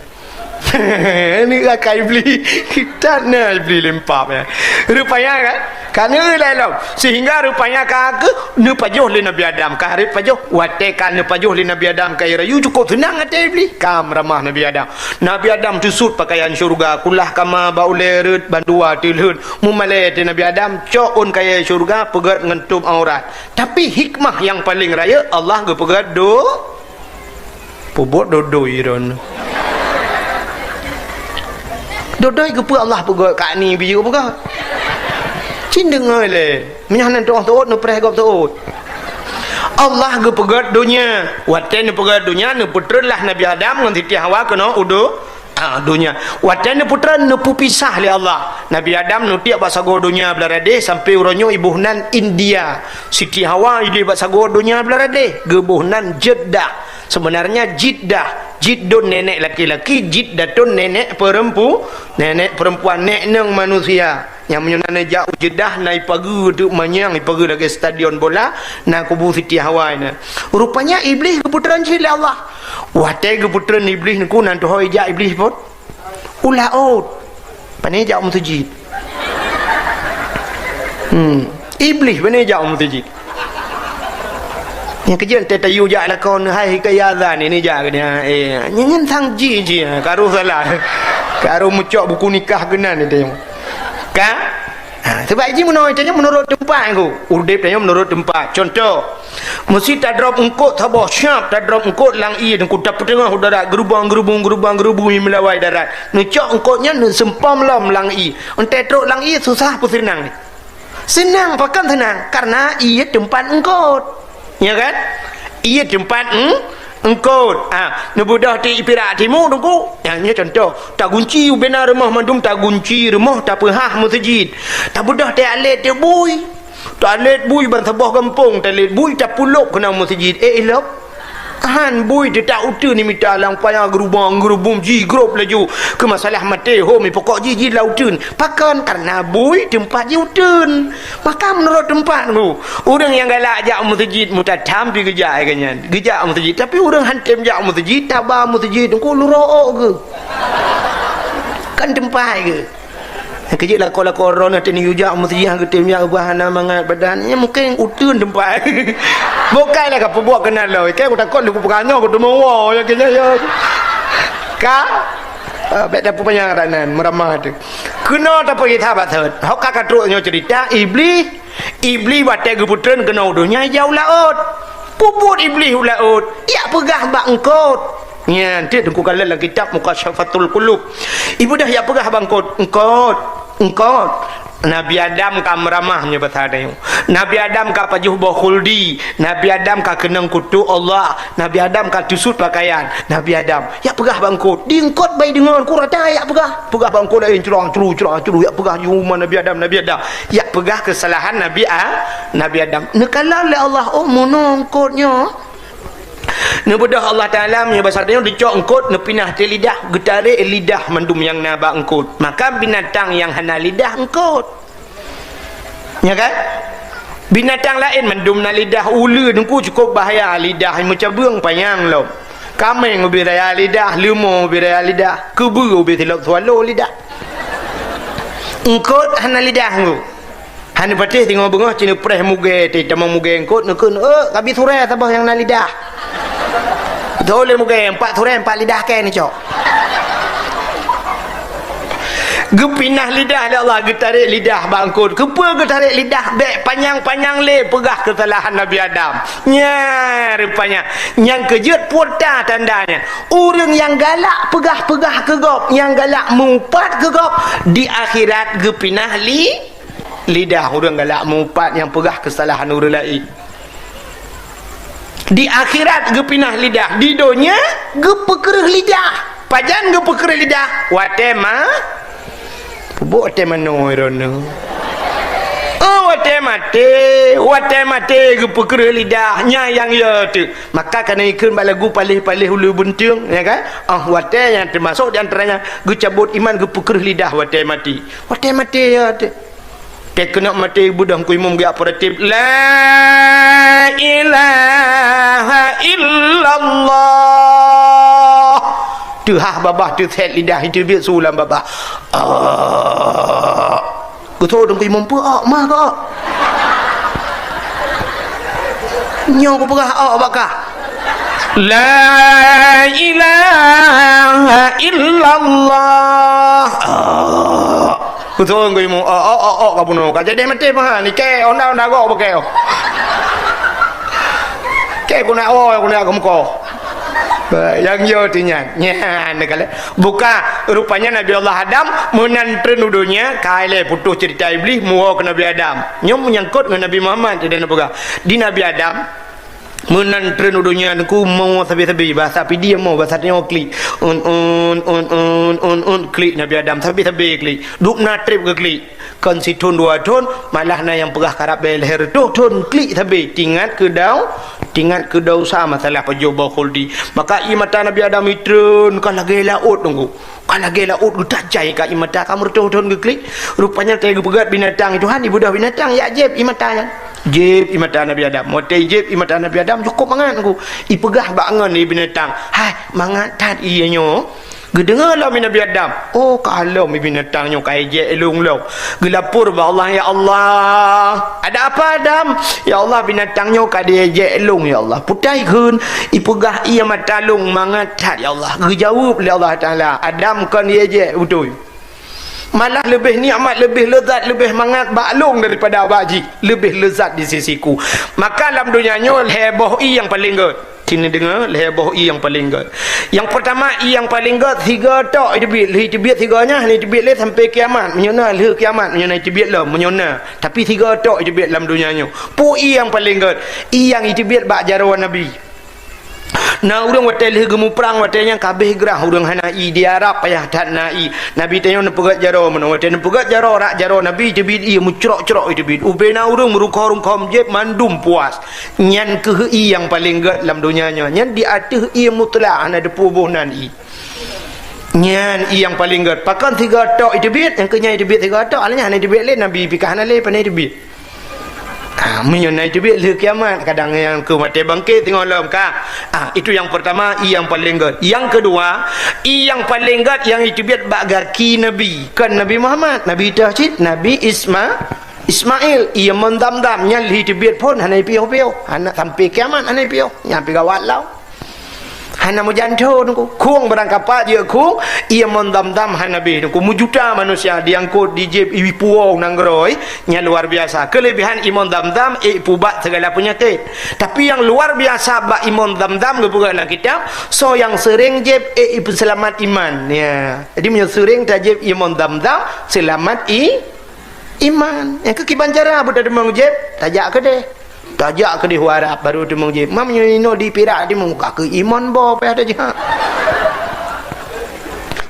Ni rakai beli kita nak beli lempap ya. Rupanya kan kerana lalu sehingga rupanya kagak ne pajuh le Nabi Adam ka hari pajuh wate kan ne pajuh le Nabi Adam kai rayu cukup senang ate beli kam ramah Nabi Adam. Nabi Adam tusut pakaian syurga kulah kama baulerut bandua tilhun mumale te Nabi Adam coon kaya syurga pegat ngentum aurat. Tapi hikmah yang paling raya Allah ge pegat do pobot dodo iron. Dodoi ke Allah pegat kat ni biji pegat. Cin dengar le. Menyanan tu orang no preh gop tu. Allah ge pegat dunia. Wate ne pegat dunia ne putralah Nabi Adam ngan Siti Hawa kena udo dunia. Wate ne putra ne pisah le Allah. Nabi Adam nu tiap basago dunia belarade sampai uronyo ibuhnan India. Siti Hawa idi basago dunia belarade gebuhnan Jeddah. Sebenarnya Jiddun nenek laki-laki, Jiddatun nenek perempuan nek manusia yang menyunana jauh Jeddah naik pagi tu manyang pagi lagi stadion bola nak kubu Siti Hawa ni. Rupanya iblis keputaran cili Allah. Wate keputaran iblis ni ku nanti hoi jak iblis pun ulah out. Pane jak musjid. Iblis pane jak musjid. Yang kerja ente tayu jak lakon hai kaya azan ini jak dia nyen sang ji karo salah karo mucok buku nikah genan dia ka sebab ji menurut tempat aku udip tanya menurut tempat contoh mesti tak drop engkau tabah syap tak drop engkau lang i dan ku dapat tengah darat gerubang melawai darat nucok engkaunya sempam lam lang i ente truk lang i susah pun senang pakan senang karena ia tempat engkau. Ya kan? Ia tempat engkau. Nebudah di Perak Timur tunggu. Yang contoh, tak kunci bina rumah mandum tak kunci rumah tak pehah masjid. Tak budah tak alet dia bui. Tak alet bui bantabah kampung, tak alet bui tak puluk kena masjid. Elok. Han bui dia tak utu ni minta lang payah gerubung ji grup laju ke masalah mati home pokok ji lautun pakan karena bui tempat ji utun maka menurut tempat tu orang yang galak jak masjid mutatam pi gejak kanyan gejak masjid tapi orang hantem jak masjid tabah masjid ku lurok ke kan tempat ke kejik lah kalau korona ni ujak masjid ke timnya bahan mangat badannya mungkin utun tempat bukanlah kau buat kenal lah kan aku takut lu perangai aku tu mau ya kena ya ka bet dah punya ranan meramah tu kena tak pergi thabat thot hok kakak truknya cerita iblis wate geputren kena dunia jauh laut puput iblis laut ya pegah bak engkot ya nanti tengku kala dalam kitab Mukasyafatul Qulub ibu dah ya pegah bangkot engkot Nabi Adam ka meramahnya bertanya Nabi Adam ka pajuh khuldi Nabi Adam ka kenang kutu Allah Nabi Adam ka tusut pakaian Nabi Adam ya pegah bangkut diengkot baik dengan ku rata ya pegah bangkut lain curang ya pegah rumah Nabi Adam ya pegah kesalahan Nabi Adam nekala oleh Allah monongkotnya nebedah Allah Ta'ala punya bahasa dia dicok engkut nepinah te lidah getarik lidah mandum yang nabak engkut maka binatang yang hana lidah engkut ya kan binatang lain mandum na lidah ulu engkut cukup bahaya lidah macam beung payang lo kambing ubi raya lidah lemur ubi raya lidah kebu ubi tilap swallow lidah engkut hana lidah engkut hana patih tengok bengah cina preh muge te tamang muge engkut nekun kabi surai tabah yang na lidah boleh mungkin 4 turai 4 lidah kan ni cok gepinah lidah ya Allah getarik lidah bangkut kepa getarik lidah bek panjang-panjang le pegah kesalahan Nabi Adam nya rupanya yang kejut pota tandanya orang yang galak pegah-pegah kegop yang galak mumpat kegop di akhirat gepinah lidah orang galak mumpat yang pegah kesalahan orang lain di akhirat gepinah lidah di dunia gepekereh lidah pajan gepekereh lidah watema bubuk temano irono wate mate gepekereh lidahnya yang ya tu maka kena ikut balagu palih-palih hulu buntung ya kan wate yang termasuk di antaranya gecabut iman gepekereh lidah wate mati ya tu Te kena mati budang ku imam ge operatif. La ilaha illallah. Tu hah babah tu set lidah itu biar sulam babah. Ku tahu dong ku imam pu mah ko. Nyo ku pegah bakah. La ilaha illallah. Betul nggak imu? Kamu no. Kaja dia mati mah. Ni ke onda go pakai. Ke kuna kuna kamu ko. Yang yo tinya. Nya nekale. Buka rupanya Nabi Allah Adam menantren udunya kaile putus cerita iblis muo ke Nabi Adam. Nyom menyangkut dengan Nabi Muhammad dan apa? Di Nabi Adam menantren udunya aku mau sabi-sabi bahasa pi dia mau bahasa dia klik klik Nabi Adam sabi-sabi klik duk na trip ke klik kan si tun dua tun malah na yang pegah karap leher tu tun klik sabi tingkat ke dau sama masalah pejoba khuldi maka imata Nabi Adam itreun kan lagi laut tunggu kan lagi laut tak jai ka imata kamu tun ke klik rupanya tega pegat binatang itu han ibu dah binatang ya jeb imatanya jeb imata Nabi Adam mote jeb imata Nabi Adam cukup mangan aku ipegah bangan ni binatang hai mangan tat ianyo gedengar lah Nabi Adam oh kalau mi binatang nyo kai je elung lo gelapur ba Allah ya Allah ada apa Adam ya Allah binatang nyo ka dia je elung ya Allah putai keun ipegah ia mata lung mangan tat ya Allah gejawab oleh Allah Taala Adam kan dia je betul malah lebih nikmat, lebih lezat, lebih mangat baklung daripada baji, lebih lezat di sisiku. Maka dalam dunianya heboh yang paling good. Sini dengar heboh yang paling good. Yang pertama yang paling good tiga tok itu biat tiganya ni biat le sampai kiamat. Menyona le kiamat menyona itu biat lah menyona. Tapi tiga tok itu biat dalam dunianya. Pu yang paling good. Yang itu biat bak jarawan Nabi. Nah urang watel gemu perang watelnya kabeh gerah urang hanai di Arab payah tak nai Nabi tanya nak pegat jaro mana watel nak pegat jaro rak jaro Nabi jebit ia mucrok-crok itu bit ubena urang merukau-rukau jeb mandum puas nyan ke yang paling gat dalam dunianya nyan di atas ia mutlak ana de pubuhnan i nyan yang paling gat pakan tiga tok itu bit yang kenya itu bit tiga tok alanya ana itu bit le Nabi pikah ana le panai itu bit menyonai tu biar kiamat kadang yang ke mati bangkit tengok dalam ka itu yang pertama yang paling gad yang kedua yang paling gad yang itu biar bagaki Nabi kan Nabi Muhammad Nabi Tauhid Nabi Ismail ia mendam-dam nyal itu biar pun hanai piau-piau anak sampai kiamat hanai piau nyampe gawat lau hana mujanto nunggu kung berangkapat dia kung ia mendam-dam hanabi nunggu mujuta manusia diangkut di jeb iwi puong nanggroi nya luar biasa kelebihan imon dam-dam pubat segala penyakit tapi yang luar biasa bak imon dam-dam kebuka kitab so yang sering jeb selamat iman ya jadi punya sering tajib imon dam-dam selamat iman yang kekiban cara budak demang jeb tajak ke deh tajak ke di huarap baru dia mengjib mam nyino di pirak di muka ke iman bo apa ada je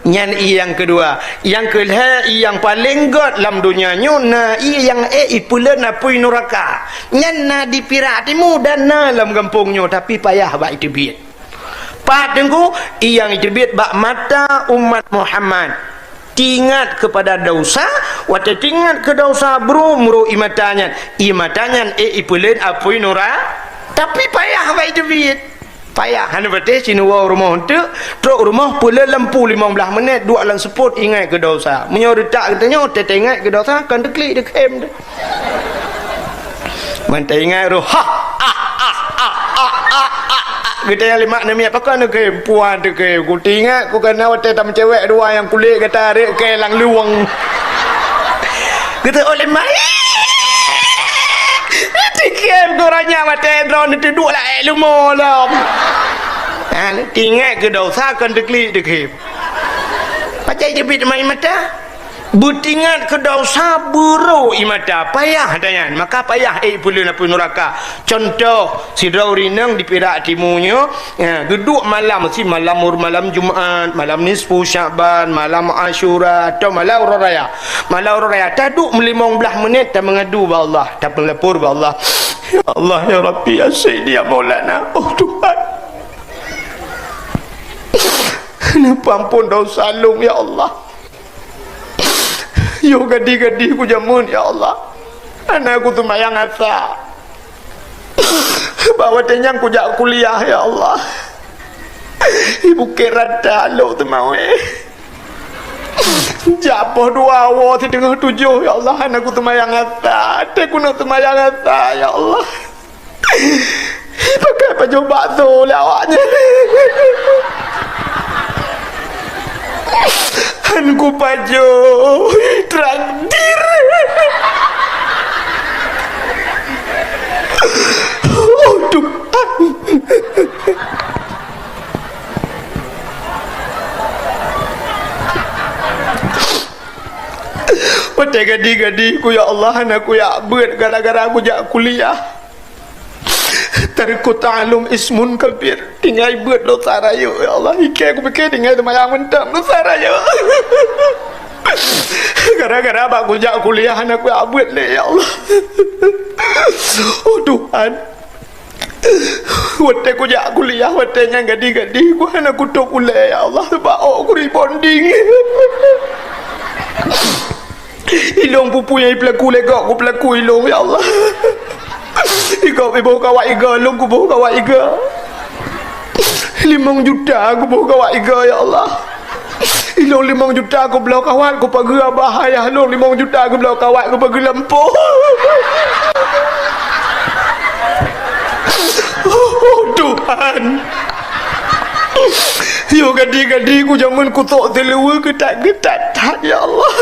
nyan yang kedua yang kedua yang paling god dalam dunia nyuna yang ipulan apui neraka nyan na di pirak timu dan na dalam kampungnya tapi payah bak itu biat pat tengku yang itu biat bak mata umat Muhammad ingat kepada dosa wata ingat ke dosa bro imatanya ipulen apui nura tapi payah baik debit payah hanya berarti sini rumah untuk truk rumah pula lampu 15 minit dua lang seput ingat ke dosa menyoretak katanya tete ingat ke dosa akan deklik dekem manta ingat roh kita yang lima nami apa kan ke puan tu ke ku ingat ku kena wate tam cewek dua yang kulit kata rek ke lang luang kita oleh mai tikem goranya wate drone tu dua lah lumo lah ingat ke dosa kan dekli dekem pacai jebit mai mata butingat ke dosa buruk imata payah dayan maka payah pulun apa neraka contoh si Raurinang di Perak Timunya duduk malam si malam Jumaat malam nisfu Syaban malam Asyura atau malam Raya taduk 15 menit tak mengadu ba Allah tak melapor ba Allah ya Allah ya Rabbi ya Sayyidi ya Maulana oh Tuhan kenapa ampun dosa lung ya Allah yo gadi-gadi ku jamun ya Allah Anakku tu mayang asa. Bawa tenyang ku jak kuliah ya Allah. Ibu kira daluk tu mau Jatuh dua awal di tengah tujuh ya Allah. Anakku tu mayang asa. Aku nak tu mayang asa ya Allah. Pakai baju bakso lawaknya. Anku baju traktir. Oh Tuhan. Pada gadi-gadi ku ya Allah, anakku ya beut gara-gara aku jak kuliah. Tarikut ta'alum ismun kabir. Tinggal beut dosa raya ya Allah. Ikai aku fikir tinggal temayang mentam dosa raya. Gara-gara aku jak kuliah, anakku ya beut le ya Allah. Oh Tuhan. Waktu aku jak kuliah, waktunya gadi-gadi ku anakku tok kuliah ya Allah. Sebab aku rebonding. Ilong pupu yang pelaku legak ku pelaku ilong ya Allah. Ikau ibu kawak iga long ku bawa kawak iga 5 juta aku bawa kawak iga ya Allah. Ilong 5 juta aku belau kawat ku pergi abah ayah long 5 juta aku belau kawat ku pergi lempuh. Oh Tuhan. Yo gadi-gadi ku jangan ku tok telewa ketat-ketat tak ya Allah.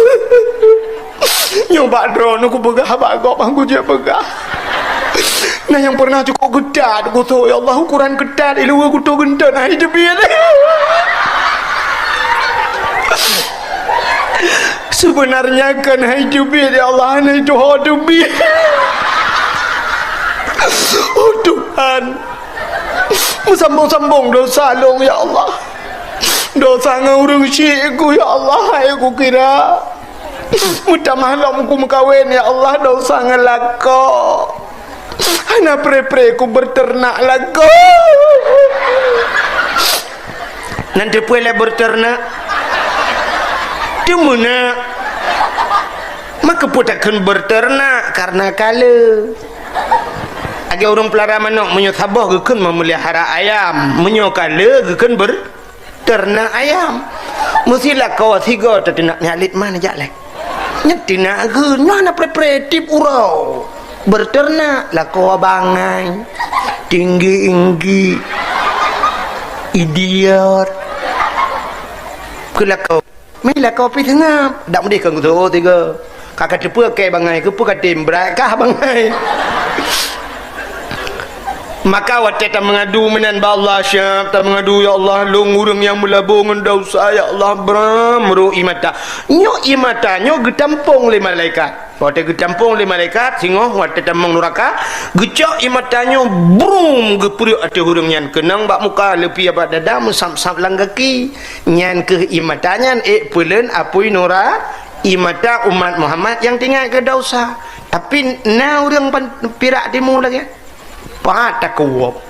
Yo badron aku pegah bagok aku je pegah. Nah yang pernah cukup ketat ku tok ya Allah ukuran ketat ilu aku tok gentan hai debil. Sebenarnya kan hai debil ya Allah hai tu ho debil. Oh Tuhan. Sambung-sambung dosa long ya Allah. Dosa ngurung syikku ya Allah. Aku kira mudah malam ku mengkawin ya Allah. Dosa ngelako anak pre-pre ku berternak lagu. Nanti boleh berternak di mana maka pun takkan berternak karena kala agak orang pelara manok menyusabah gekan memelihara ayam menyokala gekan berternak ayam mestilah kau tiga tak nak nyalit mana jalek nyetina ge mana pre-pretip urau berternak lah kau abangai tinggi-tinggi idiot kelak kau mila kau pi tengah dak mudi kau tu tiga kakak cepu ke bangai ke pu katim berakah bangai. Maka waktu kita mengadu menan Allah syab, kita mengadu ya Allah long urang yang melabung dosa ya Allah bramru imata. Nyo imata nyo getampung le malaikat. Waktu getampung le malaikat singoh waktu kita neraka gecak imata nyo brum gepuri ate urang yang kenang bak muka lepi abad dada musam-sam langgaki nyan ke imata nyan peuleun apui nura imata umat Muhammad yang tinggal ke dosa. Tapi na urang pirak timu lagi. Patah kuap.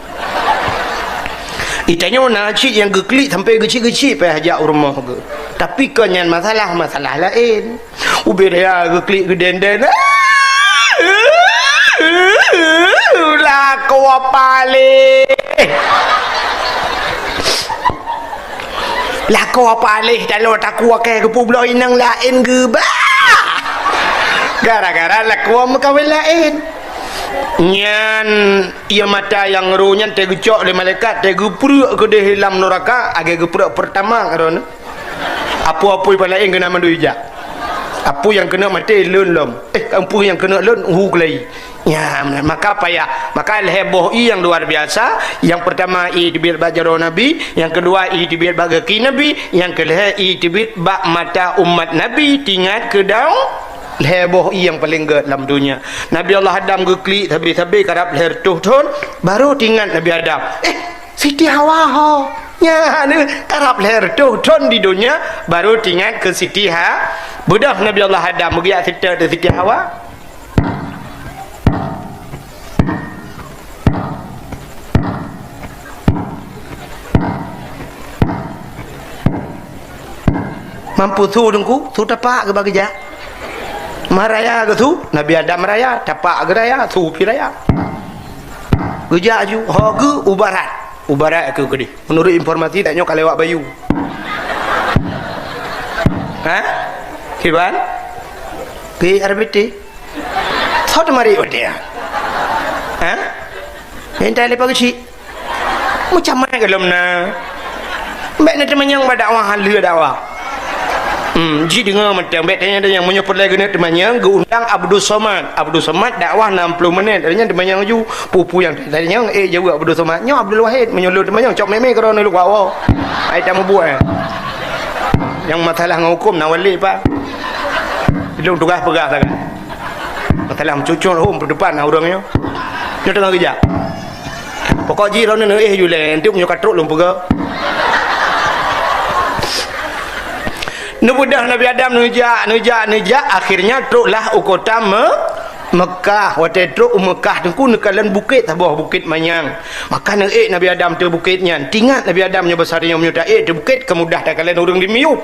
Itanya nak cik yang geklik sampai kecil-kecil pergi hajak rumah ke. Tapi kenyan masalah lain. Ubi dia geklik ke denden. Lah kuap palih. Lah kuap palih kalau tak kuat ke pulau inang lain ke bah. Gara-gara lah kuap mekawin lain. Nyan ia mata yang runya tegecok oleh malaikat tegepuruk ke dalam neraka agak gepuruk pertama karena apa-apa yang lain kena mandu ijak apa yang kena mati lun lom apa yang kena lun huklai ya maka payah maka heboh yang luar biasa. Yang pertama itibir bajaro nabi, yang kedua itibir bagaki nabi, yang ketiga itibir bak mata umat nabi tinggal ke daun heboh yang paling ge dalam dunia. Nabi Allah Adam geklik tabi-tabi karap leher tuh baru tinggal Nabi Adam Siti Hawa ho nya ni karap leher tuh di dunia baru tinggal ke Siti Ha budak Nabi Allah Adam begitu cerita de Siti Hawa. Mampu tu dengku tu tapak ke bagi jak Maraya ke tu Nabi Adam raya tapak geraya tu piraya gejak ju hoge ubarat ke gede menurut informasi tak nyok lewat bayu ha kiban ke RBT thot mari odia ha hentai lepas kecil macam mana kalau na mbak nak teman yang berdakwah halu dakwah ji dengar macam mbak tanya ada yang menyebut lagi nak teman yang geundang Abdul Somad dakwah 60 minit adanya teman yang ju pupu yang tadinya jauh Abdul Somad nya Abdul Wahid menyulut teman yang cok meme kerana lu bawa ai tak mau buat yang masalah dengan hukum nak wali pak belum tugas pegang sangat masalah mencucuk home depan orangnya dia tengah kerja pokok ji rona ju le nanti punya katruk lum pega Nubudah Nabi Adam nejak akhirnya truklah ukota Mekah waktu truk Mekah tengku nekalan bukit tabah bukit manyang maka Nabi Adam tu bukitnya tingat Nabi Adam nya besarnya menyudah tu bukit kemudah tak kalian orang dimiu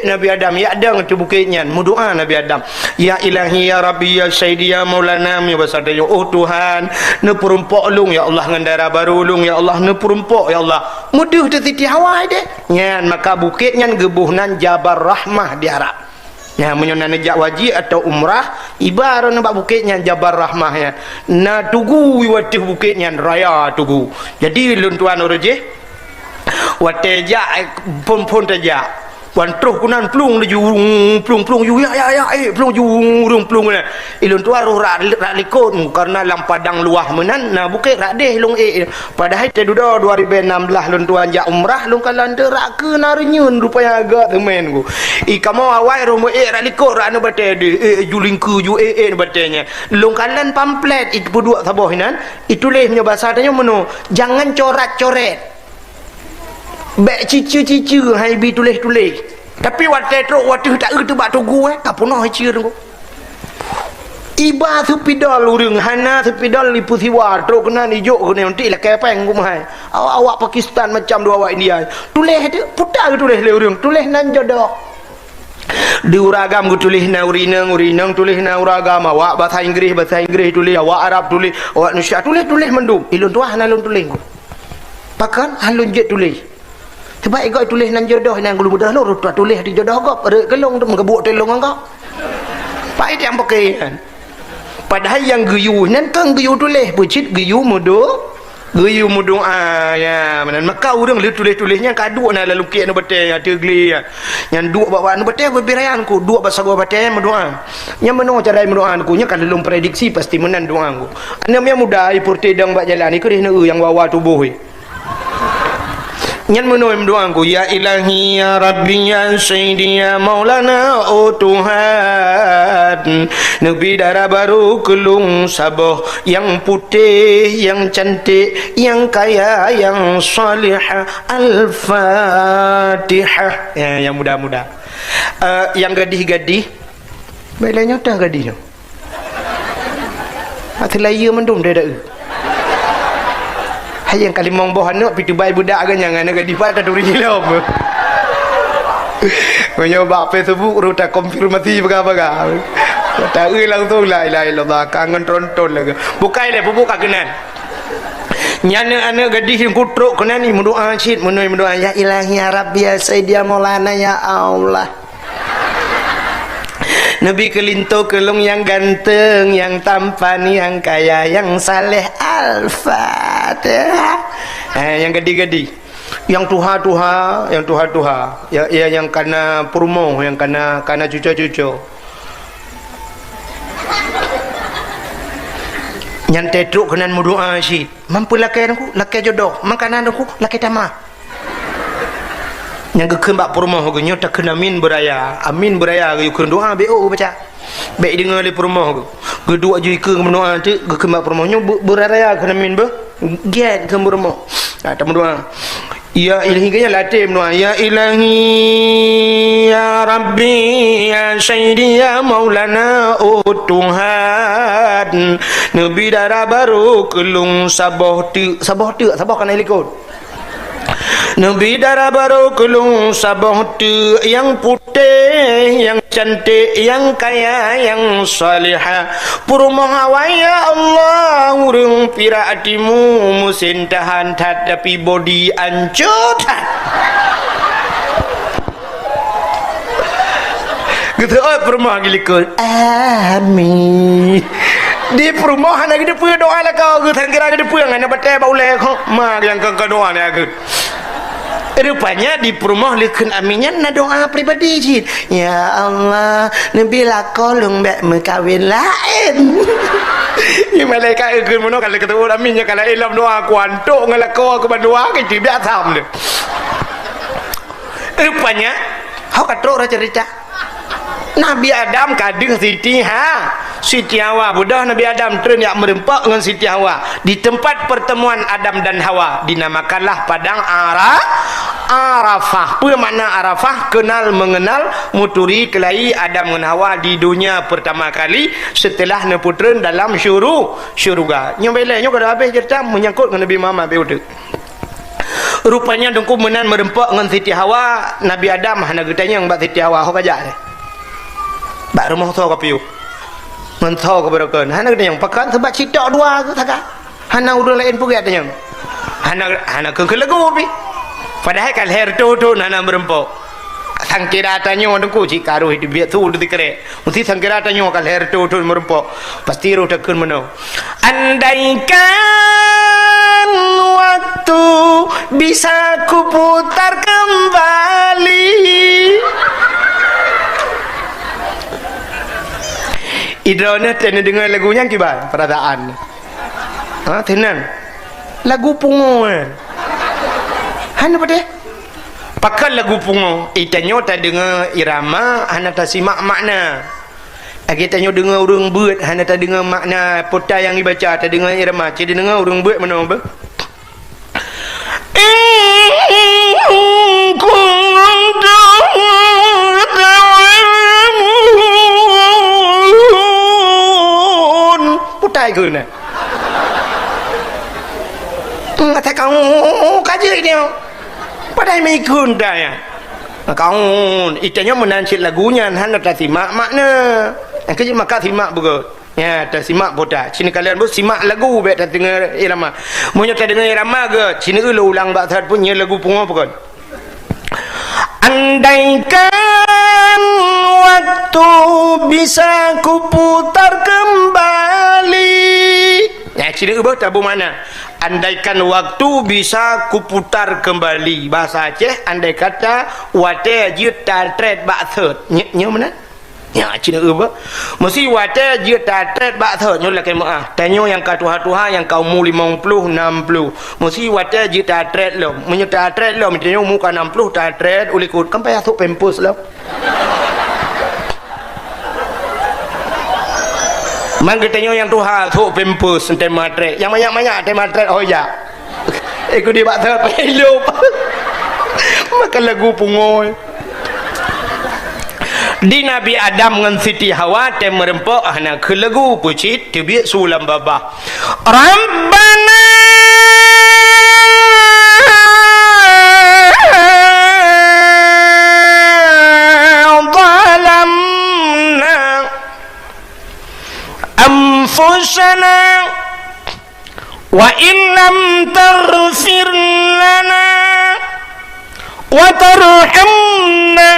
Nabi Adam ya ada tu bukitnya mudoa Nabi Adam ya ilahi ya rabbi ya sayyidi ya maulana ya besarnya oh Tuhan ne perumpok lung ya Allah ngendara baru lung ya Allah ne perumpok ya Allah mudah tu titi hawa deh nyan maka bukitnya gebuhnan Jabar Rahmah diharap ya menyonan nejak wajib atau umrah ibarat nampak bukitnya Jabar Rahmahnya na tugu watih bukitnya raya tugu jadi luntuan orje wateja pon teja wan truh kunan plung ju plung ju ya plung ju urung plung na ilun tuar rak likon karena lam padang luah menan na bukit rak deh long padahal te duda 2016 lun tuan ja umrah lung kalan rak ke narenyun rupanya agak temen ku ikamo awai romo rak likon rak na bate de julingku ju na batenya lung kalan pamflet itu dua sabah hinan itulah punya bahasa tanya meno jangan coret-coret bek cicu-cicu hai bi tulis-tulis tapi waktu tak tu bak tugu tak punah cicu tu iba tu pidol urang hana tu pidol lipu siwa truk kena hijau kena nanti lah kepeng ku mahai awak Pakistan macam dua awak India tulis tu putar tulis le urang tulis nan jodoh di uragam ku tulis na urinang tulis na uragam awak bahasa Inggeris tulis awak Arab tulis awak Nusia tulis mendum ilun tuah nalun tulis ku pakan halun jet tulis sebab ikut tulis nan jodoh nan gulu mudah lo tulis di jodoh kau ada kelong tu mengebuk telong kau pak itu yang pakai kan padahal yang geyu nan kan geyu tulis bucit geyu mudo ya mana maka orang lu tulisnya kadu na lalu kian betul ya tegli yang dua bawa nu betul berbirayan ku dua bahasa gua betul mendoa yang meno cara mendoa ku nya kan belum prediksi pasti menan doa ku anda yang muda ipurte dang bak jalan iku deh yang wawa tubuh nyan menuim doangku ya ilahi ya rabbi ya sayyidi ya maulana oh Tuhan Nabi darah baru kelung sabah yang putih yang cantik yang kaya yang salihah al-fatihah ya, yang muda-muda yang gadih-gadih baiklah dah gadih hati laya mendum dah yang kali mong boh anak pitu bayi budak kan yang anak gadis pada duri hilang menyoba Facebook ruta konfirmasi baga-baga tak langsung la ilaha illallah kangen tonton lagi bukai le buka kenan nyana anak gadis yang kutruk kenan ni mendoa syid mendoa ya ilahi ya rabbi ya sayyidi ya maulana ya Allah Nabi kelinto kelung yang ganteng, yang tampan, yang kaya, yang saleh al-fatihah. Yang gadi-gadi, yang tuha-tuha, yang kana purmo, yang kana cucu-cucu. Yang tetruk kenan mudoa syid. Mampu lakai aku, lakai jodoh, makanan aku, lakai tamah. Yang kekembak perumah hukumnya tak kena amin beraya yuk doa BO baca baik dengar di perumah tu kedua ju ke mendoa tu kekembak perumahnya beraya kena amin ber get ke perumah tak mendoa ya ilahi kaya latih mendoa ya ilahi ya rabbi ya sayyidi ya maulana oh Tuhan Nabi darah baru kelung sabah tu kan ikut Nabi darah baru kelung sabah tu yang putih, yang cantik, yang kaya, yang salihah. Purmahawa ya Allah, urung pira atimu musin tahan tapi body ancut. Gitu perumah gilikul. Amin. Di perumahan lagi dia punya doa lah kau ke tangkira dia punya ngana batai bau leh kau mak yang kau doa ni aku. Rupanya di perumahan lekun aminnya na doa pribadi jid. Ya Allah, nabi lah kolong bek mekawin lain. Ini malaikat ekun mono kalau ketemu aminnya kalau ilam doa aku antuk ngalah kau aku berdoa ke tidak sam dia. Rupanya kau katrok cerita Nabi Adam kadang Siti Siti Hawa budak Nabi Adam tren yang merempak dengan Siti Hawa di tempat pertemuan Adam dan Hawa dinamakanlah padang Arafah. Apa makna Arafah? Kenal mengenal muturi kelahi Adam dan Hawa di dunia pertama kali setelah neputren dalam syurga. Nyo belanya kada habis cerita menyangkut dengan Nabi Muhammad beudek. Rupanya dengku menan merempak dengan Siti Hawa, Nabi Adam hana getanya yang bak Siti Hawa ho kajak deh. Bak rumah tho ka piu. Mentho ka berokeun. Hana gede yang pakan sebab citok dua ke taka. Hana urang lain pugat tanya. Hana ke lagu pi. Padahal kal her tu hana merempok. Sangkira tanya dengku cik karuh hidup biak tu udah dikerek. Mesti sangkira tanya kal her tu merempok. Pasti ro tekun meno. Andaikan waktu bisa kuputar kembali. Idrona tena dengar lagunya kibar perasaan. Tenan. Lagu pungo. Hana pada. Pakai lagu pungo. Itanyo tak dengar irama, hana tak simak makna. Agi tanyo dengar urang beut, hana tak dengar makna pota yang dibaca, tak dengar irama. Jadi dengar urang beut mana apa? Putai ke ni? Kata kau kaji ni. Padahal mengikut dah ya. Kau itanya menancit lagunya, hana tak simak makna. Yang kerja maka simak betul. Ya, tak simak botak. Cina kalian pun simak lagu baik tak dengar irama. Munyo tak dengar irama ke? Cina ulang baksat punya lagu pungo pun. Andaikan waktu bisa kuputar kembali. Ya, Cina ubah tabu mana? Andaikan waktu bisa kuputar kembali. Bahasa Aceh, andai kata wate juta tret baksat. Nyo mana? Ya, Cina ubah. Mesti wate juta tret baksat. Nyo lah kemah. Tanyo yang katuha-tuha yang kaum 50, 60. Mesti wate juta tret lo. Menyuta tret lo. Misalnya muka 60 tak tret. Ulikut. Kan payah tu pempus lo. Mangga tanyo yang tuha tu pempus ente matre. Yang banyak-banyak ente matre oh ya. Aku di baksat pelop. Maka lagu pungoy. Di Nabi Adam dengan Siti Hawa tem merempok hana ke lagu pucit tebik sulam babah. Rabbana zalamna anfusana wa in lam taghfir lana wa tarhamna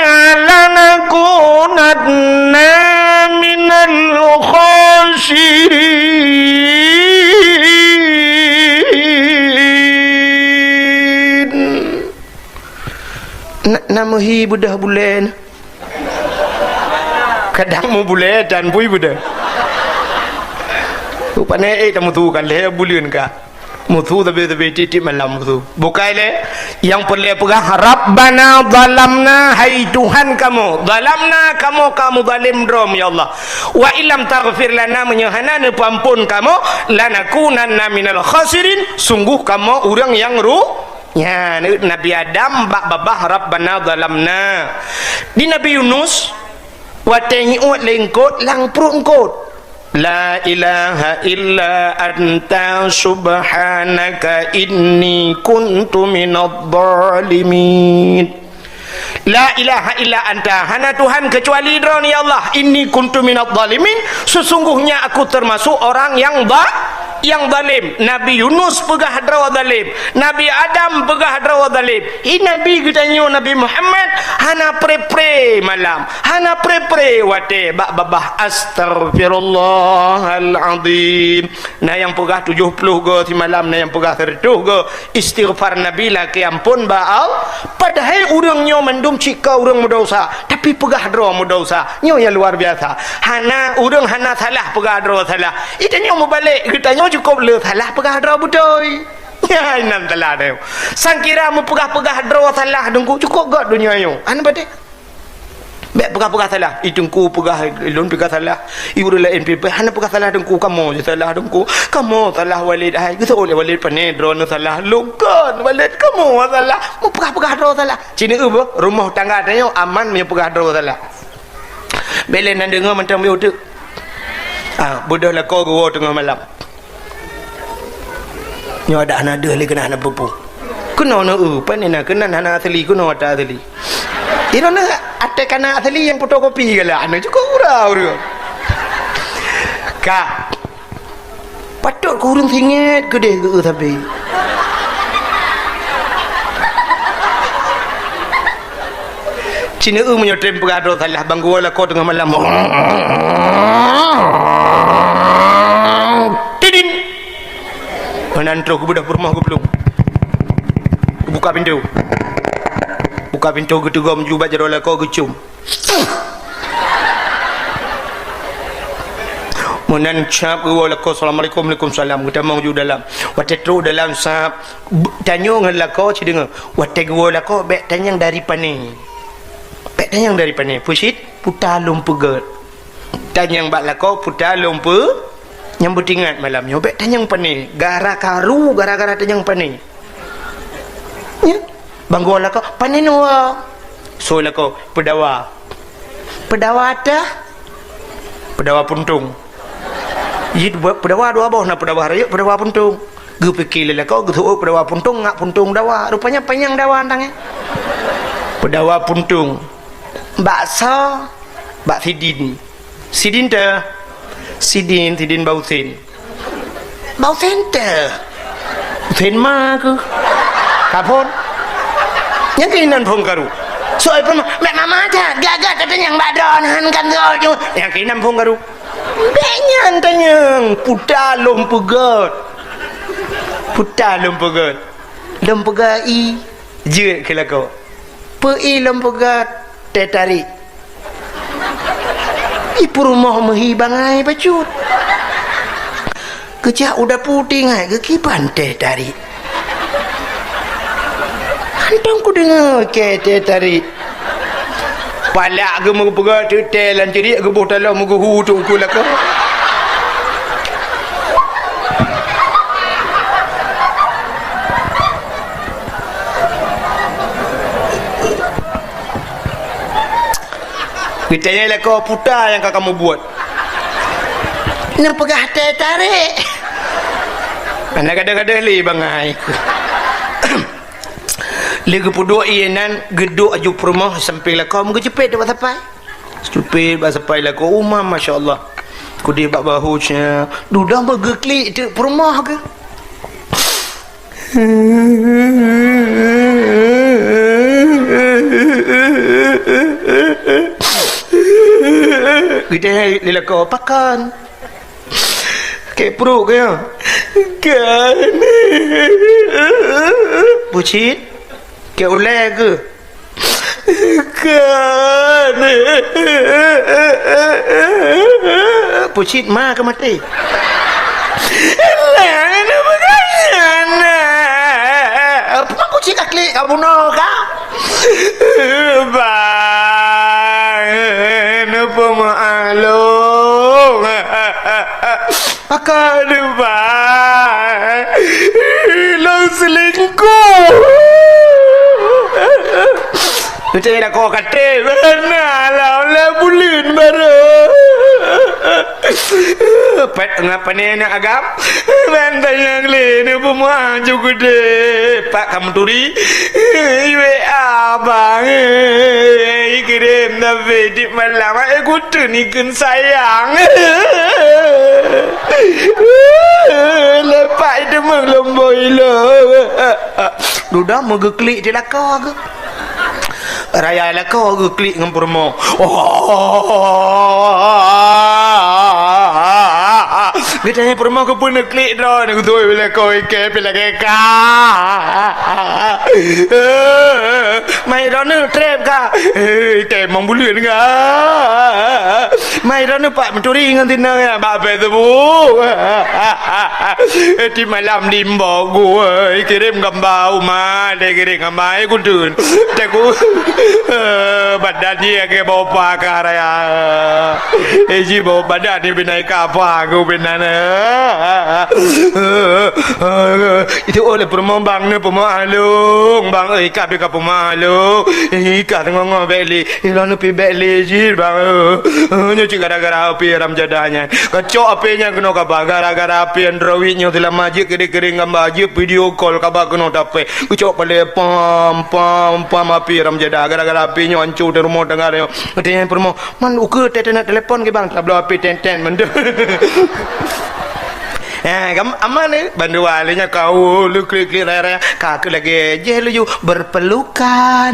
lanakunanna minal khasirin. Namahi budah bulan. Kadang mu bulan dan bui budah. Rupanya tamu tu kan leh bulan ka. Mutu tapi titik malam tu. Bukai le yang perlu pegang Rabbana zalamna hai Tuhan kamu. Zalamna kamu zalim drom ya Allah. Wa illam taghfir lana menyahana pampun kamu lanakunanna minal khasirin. Sungguh kamu orang yang ya Nabi Adam bak babah Rabbana zalamna. Di Nabi Yunus watengi ut lengkot lang prungkot. La ilaha illa anta subhanaka inni kuntu minadh dhalimin. La ilaha illa anta, hana Tuhan kecuali Dron ya Allah, inni kuntu minadh dhalimin, sesungguhnya aku termasuk orang yang zalim. Nabi Yunus pegah hadrawa zalim, Nabi Adam pegah hadrawa zalim. Ini Nabi katanya Nabi Muhammad hana pre malam, hana pre wate babah astaghfirullahalazim. Nah yang pegah 70 go di malam, nah yang pegah 30 go istighfar Nabi lah ke ampun baal. Padahal urangnya mendum cika urang mudosa, tapi pegah hadrawa mudosa nyo yang luar biasa. Hana urang hana salah pegah hadrawa salah. Itanya mau balik katanya cukup le salah pegah hadrawa butoy. Ya nan salah dah. Sangkira mu pegah hadrawa salah dengku cukup gak dunia yo. An bade. Bek pegah salah, itungku pegah lon pegah salah. Ibu lain pipe hana pegah salah dengku kamu je salah dengku. Kamu salah walid ai. Gitu oleh walid pane drone salah. Lukan walid kamu salah. Mu pegah hadrawa salah. Cina ubo rumah tangga tanya aman punya pegah hadrawa salah. Belen nan dengar mentang biu tu. Bodoh lah kau gua tengah malam. Nyo ada anak dia lagi kena anak pupu. Kena na panina kena anak asli kena ada asli. Iro na ada kana asli yang fotokopi gala anak cukup urau. Ka. Patut kurang singit gede ke tapi. Cina menyotem pegado salah banggu la kau tengah malam. Tidin. Menantro ke budak rumah ke belum. Buka pintu. Buka pintu ke tiga menjubat jadual kau gecum. Menan cap ke wala kau assalamualaikum waalaikumsalam kita mau ju dalam. Wate tru dalam sap tanya ngan la kau ci dengar. Wate wala kau bek tanyang dari pane. Bek tanyang dari pane. Pusit putalum pegat. Tanyang bak la kau putalum pe nyambut ingat malam nyobek tanyang pane gara-gara tanyang pane ya banggo la ko pane no so la ko pedawa ada pedawa puntung yid pedawa dua bawah na pedawa raya pedawa puntung gu pikir la ko gu pedawa puntung ngak puntung dawa rupanya panjang dawa antangnya pedawa puntung bakso bak sidin dah Sidin bautin teh Utin mah ke kapon yang keinan pun karu soal pun mek mama aja gagak katanya yang badon kan tu yang keinan pun karu beknya antanya putalum pegat lempegai je ke lagu pei lempegat teh tarik ipu rumah mehi bangai bacut kejak udah putih ngai ke kipan teh tarik hantang ku dengar ke teh tarik palak ke mau pegat teh lan cerik ke botol mau ke hutu ku lah ke Kitanya lah kau putar yang kamu buat. Nak pegah teh tarik. Anak kadang-kadang li bangai. Lagi puduk ianan geduk aju perumah sampai lah kau muka cepet dapat sampai. Cepet dapat sampai lah kau umam masya-Allah. Ku dia bak bahunya. Dudah bergeklik tu perumah ke. Kita lila kau pakan kayak perut ke kan bucit kayak ulai ke kan bucit mah ke mati apa bucit kaklik kau bunuh kau pemaalung akan depan lo selingkuh macam ni nak kau kata mana lah bulin baru Pet ngapa ni nak agam? Bantai yang ni pemah juga deh. Pak kamu turi, iwe abang, kirim nabi di malam, kutu ni kan sayang. Lepas itu mengelomboi lo. Duda mau klik je lah kau ke? Raya lah kau klik dengan promo. Kita ni promo aku pun nak klik dah. Aku tu bila kau ikat bila keka. Mai dah ni trap ka. Ikat mang bulu ni ka. Mai dah ni pak mencuri dengan tina ya. Bapak tu bu. Di malam limbo gua kirim gambar rumah, dia kirim gambar aku tu. Aku badan dia ke bawa karya. Eji bawa badan ni binai apa aku binana. Itu oleh permombang ni pemalung bang ikat beka pemalung ikat tengok beli ilan pi beli ji bang nyuci gara-gara api ram jadahnya kacau apinya kena kabar gara-gara api android nyo telah majik kering gambar je video call kabar kena tape kacau pale pam api ram jadah gara-gara api nyo hancur di rumah tengah dia katanya permo man uke nak telefon ke bang tak belum api ten mende. Kamu aman ni bandu walinya kau lu klik raya kakek lagi je lu berpelukan.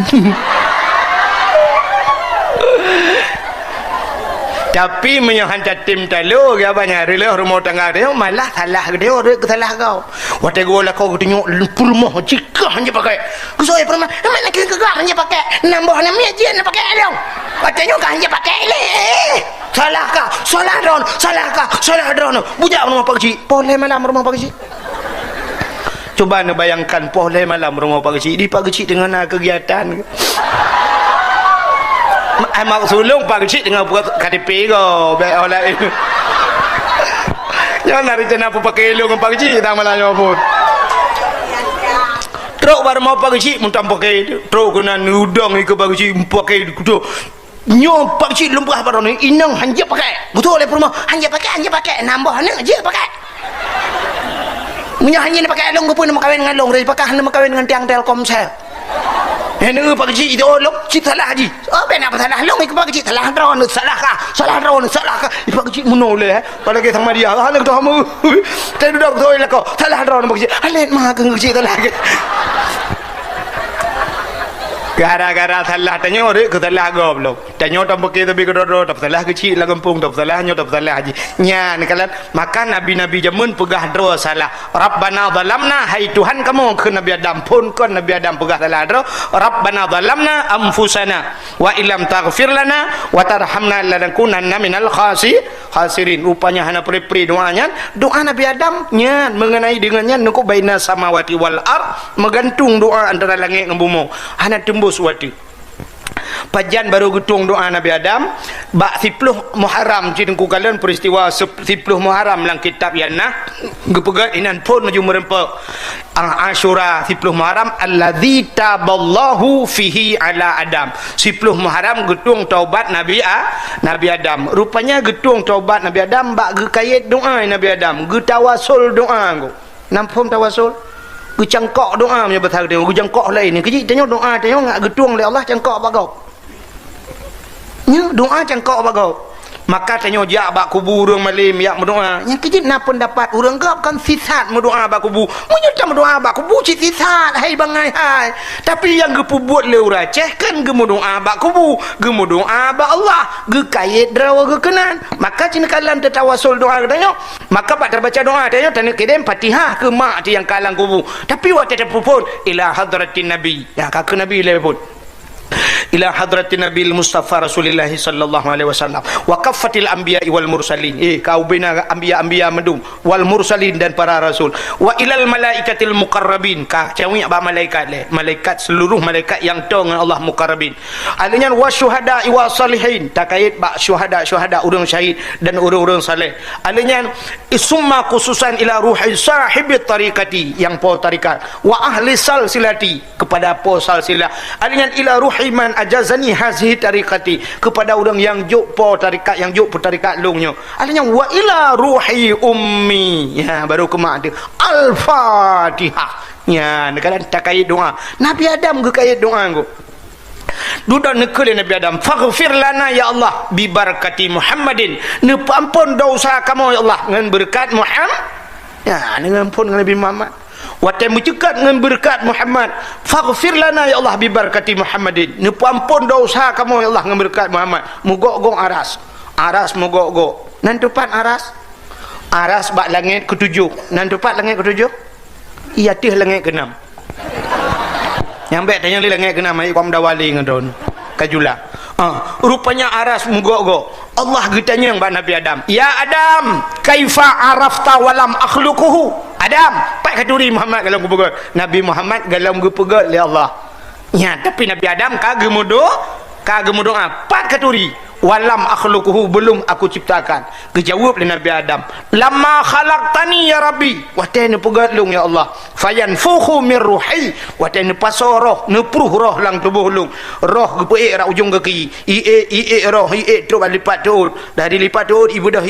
Tapi menyohan tim talu ya banyak rela rumah tangga dia malah salah dia orang salah kau. Waktu gua lah kau tengok rumah jika hanya pakai. Kusoi perma mana ke gegar hanya pakai. Nambah nama je nak pakai dong. Katanya kan hanya pakai le. Salah kau, salah drone. Bujak rumah pak cik. Boleh malam rumah pak cik. Cuba nak bayangkan boleh malam rumah pak cik. Di pak cik dengan kegiatan. Mak sulung pak cik dengan buat KTP kau. Baik oleh. Jangan lari cina apa pakai ilung pak cik tak malahnya pun. Truk baru mau pak cik muntah pakai truk kena udang ikut pak cik pakai tu. Nyo pak cik lumpah baru ni inang hanya pakai. Betul oleh rumah hanya pakai nambah ni je pakai. Punya hanya pakai long pun nak kahwin dengan long, dari pakai nak kahwin dengan tiang Telkomsel. Ini pak cik itu long cik salah haji. Oh benar apa salah long ikut pak cik salah drone salah kah? Pak cik menoleh kalau kita sama dia hal itu kamu. Saya dah betul lah kau salah drone pak cik. Alet mah ke cik salah. Gara-gara salah tanya orang ke salah goblok. Tanya tak pakai tapi kedor tak salah kecil lah kampung tak salahnya tak salah haji. Nya ni kalian makan nabi-nabi jamun pegah dro salah. Rabbana zalamna hai Tuhan kamu ke Nabi Adam pun kon Nabi Adam pegah salah dro. Rabbana zalamna anfusana wa illam taghfir lana wa tarhamna lanakunanna minal khasirin. Rupanya hana pri doanya doa Nabi Adam nya mengenai dengannya nuku baina samawati wal ard menggantung doa antara langit dan bumi. Hana tembus waktu pajan baru getung doa Nabi Adam bak 10 Muharram cingku kalian peristiwa 10 Muharram lang kitab yanah gepegat inan pun menuju merempak Ashura 10 Muharram alladzi taballahu fihi ala Adam 10 Muharram getung taubat Nabi Adam rupanya getung taubat Nabi Adam bak gekayat doa Nabi Adam getawasul doa go nampun tawasul gecangkok doa punya betul dia gecangkok lain ni kecik tanya doa tanya ngak getung oleh Allah cangkok bagau nya doa cangkok bagau maka tanya jak bak kubur urang malim yak berdoa yang kecik nak pendapat urang gap kan sisat berdoa bak kubur menyutam berdoa bak kubur sisat hai bangai hai tapi yang gepu buat le urang ceh kan gemu doa bak kubur gemu doa bak Allah ge kait drawa ge kenan maka cina kalam tertawasul doa tanya maka bak terbaca doa tanya tanya kedem Fatihah ke mak yang kalang kubur tapi waktu terpupun ila hadratin nabi ya kak nabi le pun ila hadratin nabil mustafa rasulillah sallallahu alaihi wasallam wa kaffatil anbiya wal mursalin kau bina anbiya medum wal mursalin dan para rasul, wa ilal malaikatil muqarrabin ka cawi ba malaikat le, malaikat seluruh malaikat yang tong dengan Allah muqarrabin. Alanya wa syuhada wa salihin takait ba syuhada urang syahid dan urang-urang saleh. Alanya summa khususan ila ruhi sahibit tariqati yang po tarikat, wa ahli salsilati kepada po salsilah. Alanya ila ruhi man ajazani hazihi tariqati kepada orang yang juk po tarikat, yang juk po tarikat lungnya. Alanya wa ila ruhi ummi, ya baru kemak dia al-fatihah. Ya kadang tak kait doa Nabi Adam ke kait doa ku duda nekele Nabi Adam, faghfir lana ya Allah bi barakati Muhammadin, ne ampun dosa kamu ya Allah dengan berkat Muhammad, ya dengan ampun Nabi Muhammad. Watai mencekat dengan berkat Muhammad, faghfir lana ya Allah bi barakati Muhammadin, ne ampun dosa kamu ya Allah dengan berkat Muhammad. Mugok-gong aras mugok-gok nan tepat aras bak langit ketujuh, nan tepat langit ketujuh ia tih langit keenam. Yang baik tanya li langit keenam ai kom dawali ngadon kajula. Rupanya aras mugok-gok. Allah getanya mbak Nabi Adam, ya Adam kaifa arafta walam akhluquhu. Adam pak katuri Muhammad galam gupegat, Nabi Muhammad galam gupegat li Allah. Ya tapi Nabi Adam kagemudo pat katuri walam akhluquhu, belum aku ciptakan. Kejawab oleh Nabi Adam, lamma khalaqtani ya Rabbi, watene pegat lung ya Allah, fayanfukhu min ruhi, watene pasoroh nepruh roh lang tubuh lung, roh gepe ra ujung kaki, roh tu lipat tu, dari lipat tu ibu dah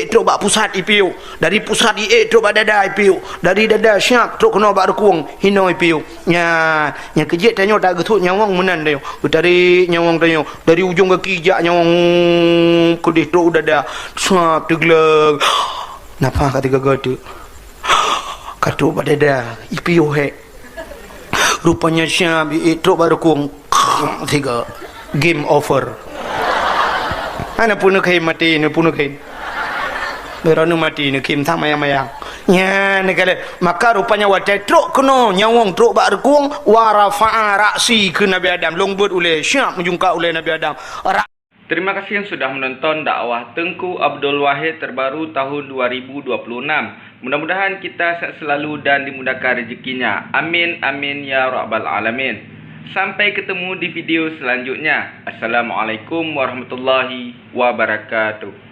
tu bak pusat ipiu, dari pusat tu bak dada ipiu, dari dada syak tu kena bak rekuang hino ipiu. Nya kejit tanya tak getut nyawang menan dia, dari nyawang tanya dari ujung kaki jak nyawang kudih tu dada suap tegleg. Napa kata gagal katu pada dada ipiu he, rupanya syab itu baru kung tiga game over. Ana pun nak mati ni pun nak beranu mati ni kim sama yang nya negala. Maka rupanya watai truk kena nyawang truk bak rekung wa rafa'a ra'si ke Nabi Adam, longbut oleh syab menjungka oleh Nabi Adam. Terima kasih yang sudah menonton dakwah Tengku Abdul Wahid terbaru tahun 2026. Mudah-mudahan kita sehat selalu dan dimudahkan rezekinya. Amin amin ya rabbal alamin. Sampai ketemu di video selanjutnya. Assalamualaikum warahmatullahi wabarakatuh.